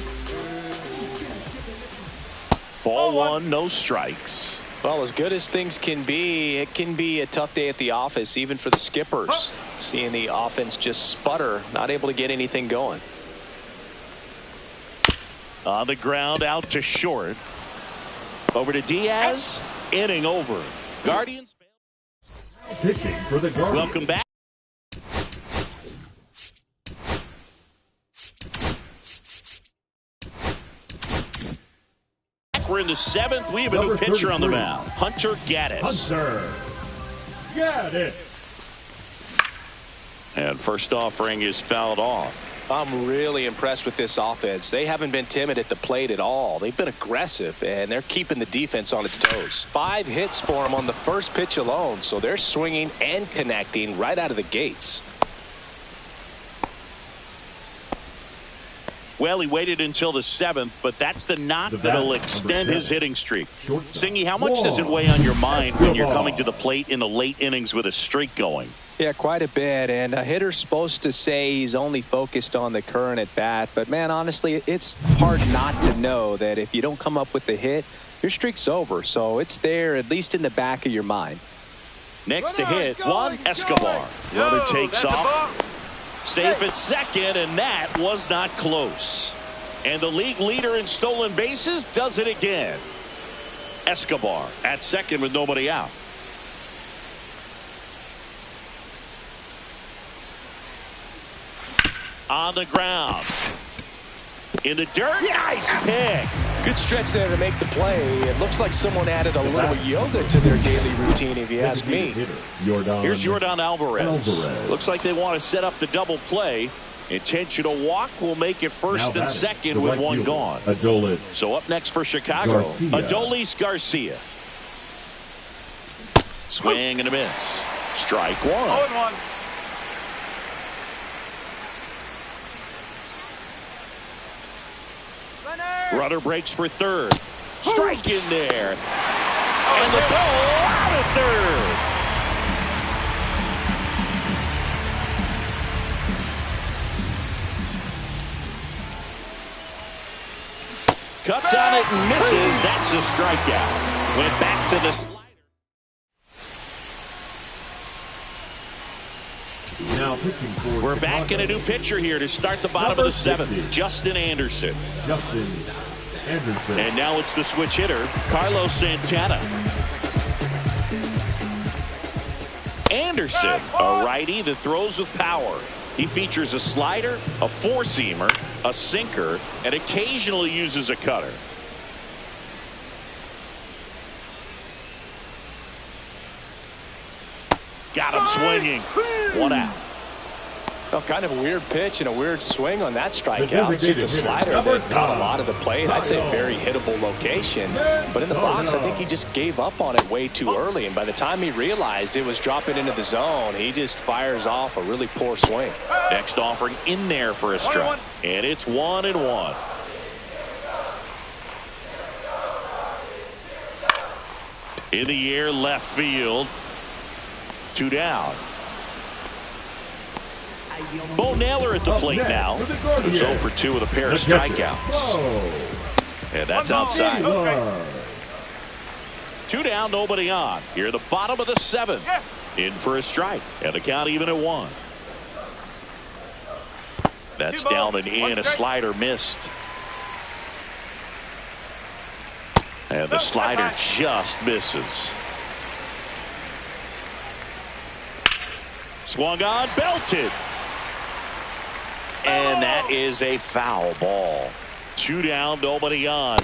Ball 1, no strikes. Well, as good as things can be, it can be a tough day at the office, even for the skippers. Seeing the offense just sputter, not able to get anything going. On the ground, out to short. Over to Diaz. Inning over. Guardians. Pitching for the Guardians. Welcome back. over in the 7th. We have a new pitcher on the mound, Hunter Gaddis. Hunter Gaddis. And first offering is fouled off. I'm really impressed with this offense. They haven't been timid at the plate at all. They've been aggressive, and they're keeping the defense on its toes. 5 hits for them on the first pitch alone, so they're swinging and connecting right out of the gates. Well, he waited until the 7th, but that's the knock that'll extend his hitting streak. Singy, how much does it weigh on your mind when you're coming to the plate in the late innings with a streak going? Yeah, quite a bit, and a hitter's supposed to say he's only focused on the current at bat, but man, honestly, it's hard not to know that if you don't come up with the hit, your streak's over, so it's there at least in the back of your mind. Next to hit, Juan Escobar. Runner takes off. Safe at second, and that was not close. And the league leader in stolen bases does it again. Escobar at second with nobody out. On the ground. In the dirt. Nice pick. Good stretch there to make the play. It looks like someone added a little yoga to their daily routine, if you ask me. Here's Yordan Alvarez. Looks like they want to set up the double play. Intentional walk will make it first and second with one gone. So up next for Chicago, Adolis Garcia. Swing and a miss. Strike one. 0-1. Runner breaks for third. Strike in there. And the ball out of third. Cuts on it and misses. That's a strikeout. Went back to the slider. Now pitching for We're back in a new pitcher here to start the bottom of the 7th. Justin Anderson. And now it's the switch hitter, Carlos Santana. Anderson, a righty that throws with power. He features a slider, a four-seamer, a sinker, and occasionally uses a cutter. Got him swinging. One out. Oh, kind of a weird pitch and a weird swing on that strikeout. It's just a slider that got a lot of the plate. I'd say a very hittable location. But in the box, I think he just gave up on it way too early. And by the time he realized it was dropping into the zone, he just fires off a really poor swing. Next offering in there for a strike. And it's 1-1. In the air, left field. 2 down. Bo Naylor at the plate now. Who's 0 for 2 with a pair of strikeouts. And that's outside. 2 down, nobody on. Here at the bottom of the 7th. In for a strike. And the count even at 1. That's down and in. A slider missed. And the slider just misses. Swung on, belted. And that is a foul ball. 2 down, nobody on.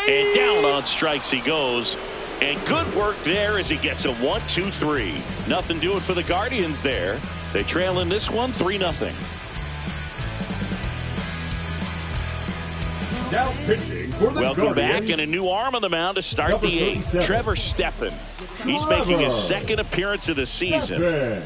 And down on strikes he goes. And good work there as he gets a 1-2-3. Nothing doing for the Guardians there. They trail in this one 3-0. Now pitching for the Welcome back, and a new arm on the mound to start the 8th. Trevor Stephan. He's making his second appearance of the season.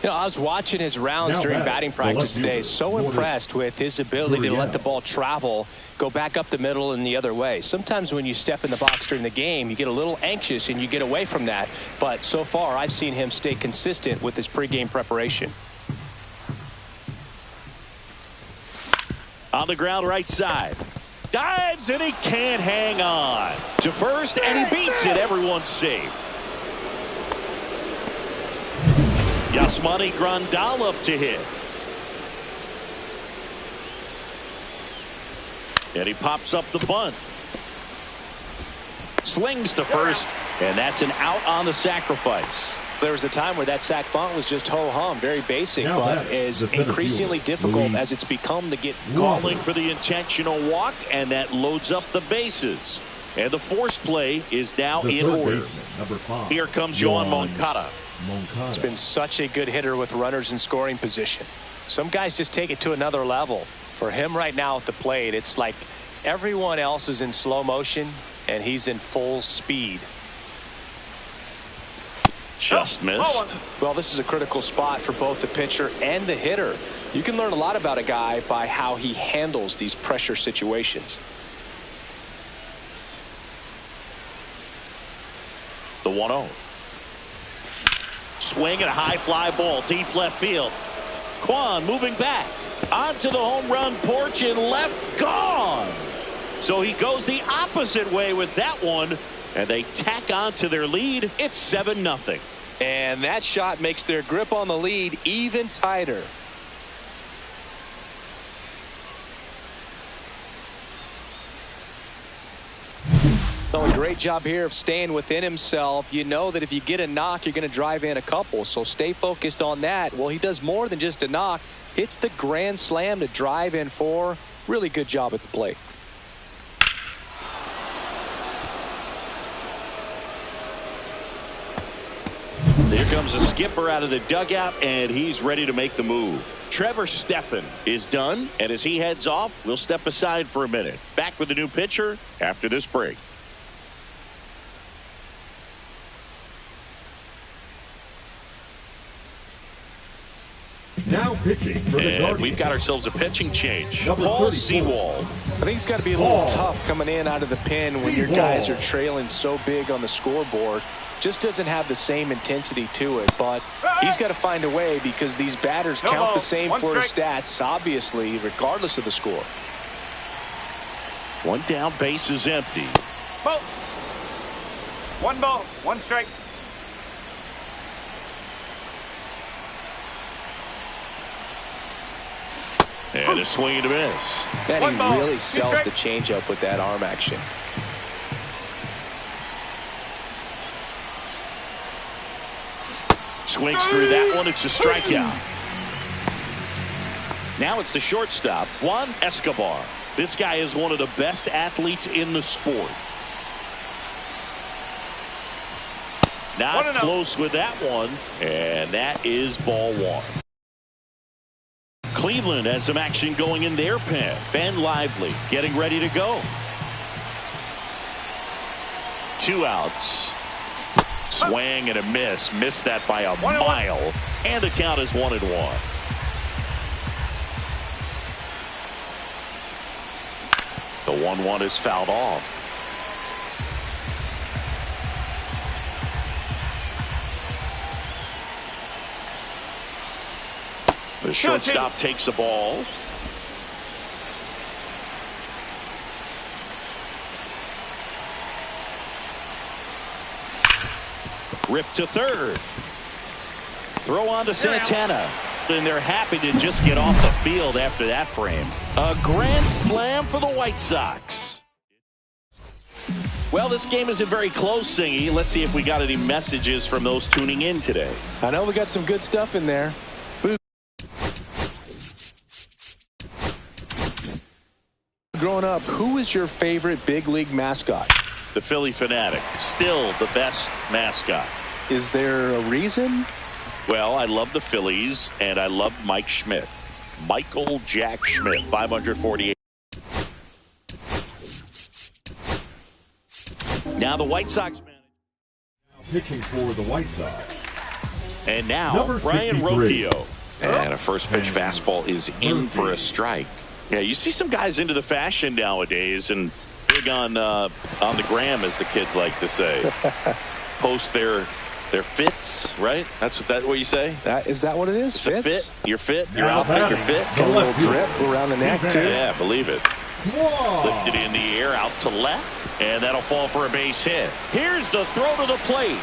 You know, I was watching his rounds during batting practice today. So impressed with his ability to let the ball travel, go back up the middle and the other way. Sometimes when you step in the box during the game, you get a little anxious and you get away from that. But so far, I've seen him stay consistent with his pregame preparation. On the ground right side. Dives and he can't hang on. To first and he beats it. Everyone's safe. Yasmani Grandal up to hit. And he pops up the bunt. Slings to first, and that's an out on the sacrifice. There was a time where that sac bunt was just ho-hum, very basic, Now but that is the center increasingly fielder, difficult Luis as it's become to get calling for the intentional walk, and that loads up the bases. And the force play is now the in third order. baseman, number 5. Here comes Yohan Moncada. He's been such a good hitter with runners in scoring position. Some guys just take it to another level. For him right now at the plate, it's like everyone else is in slow motion and he's in full speed. Just missed. Well, this is a critical spot for both the pitcher and the hitter. You can learn a lot about a guy by how he handles these pressure situations. The 1-0. Swing and a high fly ball deep left field. Kwan moving back onto the home run porch and left, gone. So he goes the opposite way with that one, and they tack on to their lead. It's 7-0. And that shot makes their grip on the lead even tighter. So a great job here of staying within himself. You know that if you get a knock, you're going to drive in a couple. So stay focused on that. Well, he does more than just a knock. Hits the grand slam to drive in 4. Really good job at the plate. There comes a skipper out of the dugout, and he's ready to make the move. Trevor Stephan is done, and as he heads off, we'll step aside for a minute. Back with the new pitcher after this break. Now pitching for the And Guardians. we've got ourselves a pitching change. Number Paul 34. Sewald. I think it's got to be a little tough coming in out of the pen when your guys are trailing so big on the scoreboard. Just doesn't have the same intensity to it, but he's got to find a way because these batters count the same for his stats, obviously, regardless of the score. One down, base is empty. Ball. 1 ball, 1 strike. And a swing and a miss. And One he ball, really 2 sells the strikes. changeup with that arm action. Swings through that one. It's a strikeout. Now it's the shortstop, Juan Escobar. This guy is one of the best athletes in the sport. Not 1-0. close with that one, and that is ball 1. Cleveland has some action going in their pen. Ben Lively getting ready to go. 2 outs. Swing and a miss. Missed that by a mile. And the count is 1-1. The 1-1 is fouled off. The shortstop takes the ball. Ripped to third. Throw on to Santana. And they're happy to just get off the field after that frame. A grand slam for the White Sox. Well, this game isn't very close, Singy. Let's see if we got any messages from those tuning in today. I know we got some good stuff in there. Growing up, who was your favorite big league mascot? The Philly Fanatic, still the best mascot. Is there a reason? Well, I love the Phillies, and I love Mike Schmidt. Michael Jack Schmidt, 548. Now the White Sox manager. Pitching for the White Sox. And now Number Brian 63. Rocchio. And a first pitch fastball is in for a strike. Yeah, you see some guys into the fashion nowadays and big on the gram, as the kids like to say. Post their fits, right? That's what you say? Is that what it is? It's a Fits? fit. You're fit. Your Now outfit. You're batting. fit. Got a little drip around the neck, too. Yeah, believe it. Whoa. Lifted in the air out to left, and that'll fall for a base hit. Here's the throw to the plate,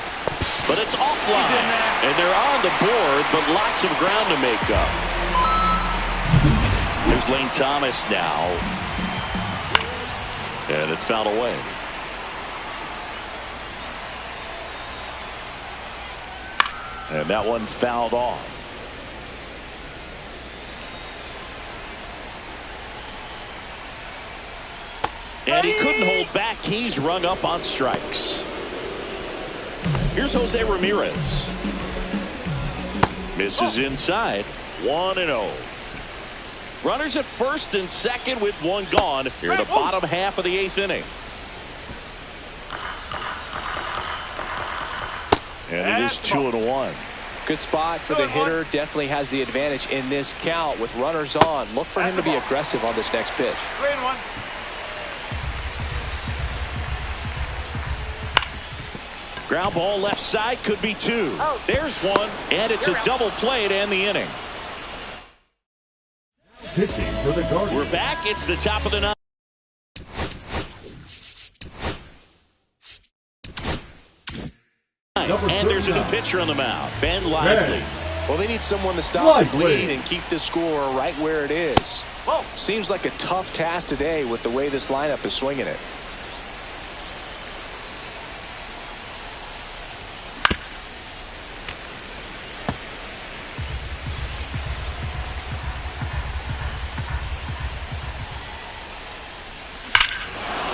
but it's offline, and they're on the board, but lots of ground to make up. There's Lane Thomas now, and it's fouled away. And that one fouled off. And he couldn't hold back. He's rung up on strikes. Here's Jose Ramirez. Misses inside. 1-0. Runners at first and second with one gone here in the bottom half of the 8th inning. And it is 2-1. Good spot for the hitter. Definitely has the advantage in this count with runners on. Look for him to be aggressive on this next pitch. 3-1. Ground ball left side, could be two. There's one, and it's a double play to end the inning. Pitching for the Guardians. We're back. It's the top of the 9th. And there's a new pitcher on the mound, Ben Lively. Well, they need someone to stop the bleed and keep the score right where it is. Seems like a tough task today with the way this lineup is swinging it.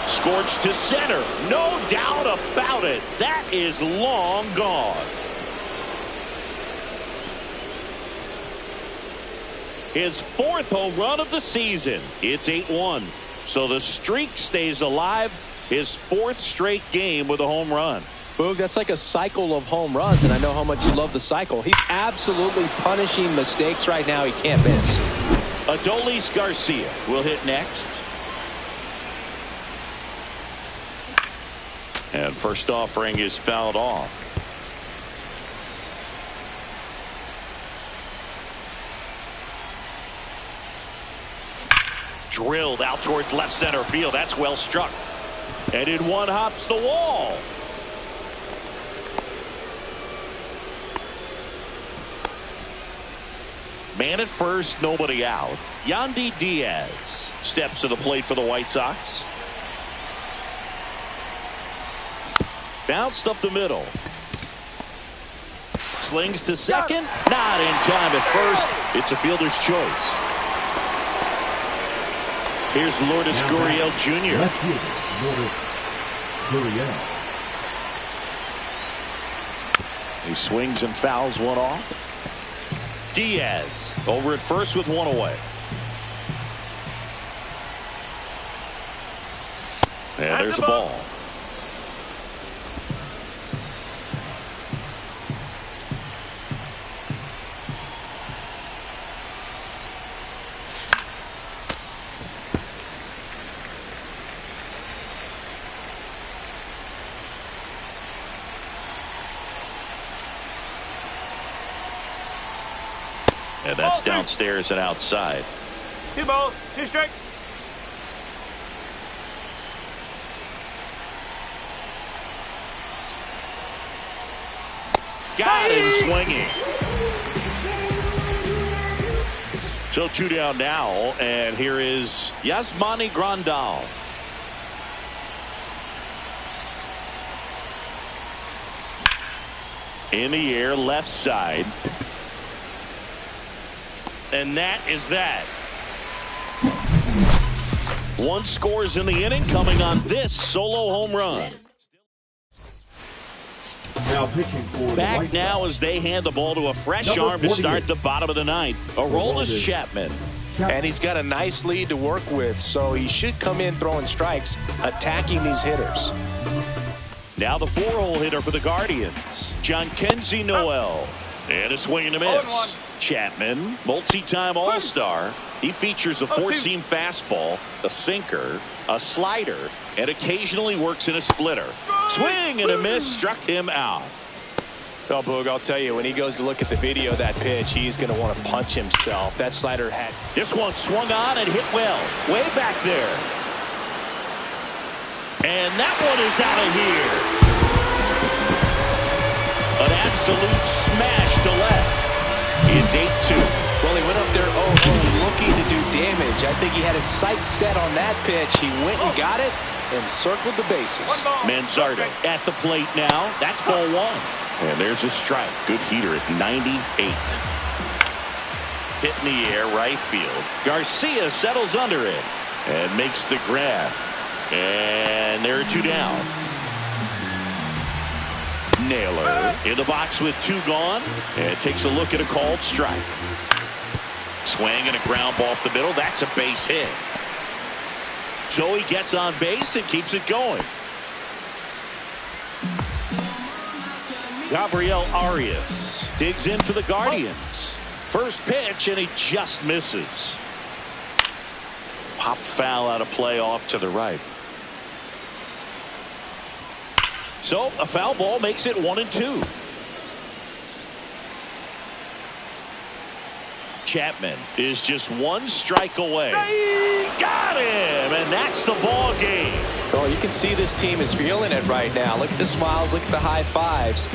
Scorched to center. No doubt about it. That is long gone. His 4th home run of the season. It's 8-1. So the streak stays alive. His 4th straight game with a home run. Boog, that's like a cycle of home runs, and I know how much you love the cycle. He's absolutely punishing mistakes right now. He can't miss. Adolis Garcia will hit next. And first offering is fouled off. Drilled out towards left center field. That's well struck. And in one hops the wall. Man at first, nobody out. Yandy Diaz steps to the plate for the White Sox. Bounced up the middle. Slings to second. Not in time at first. It's a fielder's choice. Here's Lourdes Gurriel Jr. Left fielder, Lourdes Gurriel. He swings and fouls one off. Diaz over at first with one away. And there's a ball. And that's downstairs and outside. 2 balls, 2 strikes. Got him swinging. So 2 down now, and here is Yasmani Grandal. In the air, left side. And that is that. 1 scores in the inning, coming on this solo home run. Now pitching for Back now as they hand the ball to a fresh arm to start the bottom of the 9th. Aroldis Chapman. And he's got a nice lead to work with, so he should come in throwing strikes, attacking these hitters. Now the 4-hole hitter for the Guardians, John Kenzie Noel. And a swing and a miss. Chapman, multi-time All-Star. He features a 4-seam fastball, a sinker, a slider, and occasionally works in a splitter. Swing and a miss struck him out. Well, Boog, I'll tell you, when he goes to look at the video of that pitch, he's going to want to punch himself. That slider had... This one swung on and hit well. Way back there. And that one is out of here. An absolute smash to left. It's 8-2. Well, he went up there looking to do damage. I think he had his sights set on that pitch. He went and got it and circled the bases. Manzardo at the plate now. That's ball 1. And there's a strike. Good heater at 98. Hit in the air, right field. Garcia settles under it and makes the grab. And there are 2 down. Naylor in the box with 2 gone, and takes a look at a called strike. Swing and a ground ball up the middle. That's a base hit. So he gets on base and keeps it going. Gabriel Arias digs in for the Guardians. First pitch, and he just misses. Pop foul out of play off to the right. So a foul ball makes it 1-2. Chapman is just 1 strike away. Got him, and that's the ball game. Oh, you can see this team is feeling it right now. Look at the smiles, look at the high fives.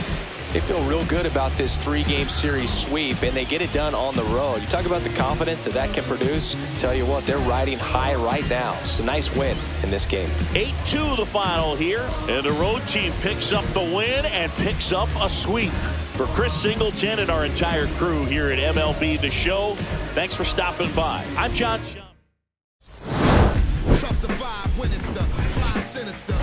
They feel real good about this 3-game series sweep, and they get it done on the road. You talk about the confidence that can produce. Tell you what, they're riding high right now. It's a nice win in this game. 8-2 the final here, and the road team picks up the win and picks up a sweep. For Chris Singleton and our entire crew here at MLB The Show, thanks for stopping by. I'm John. Trust the vibe when it's the fly sinister.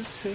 Say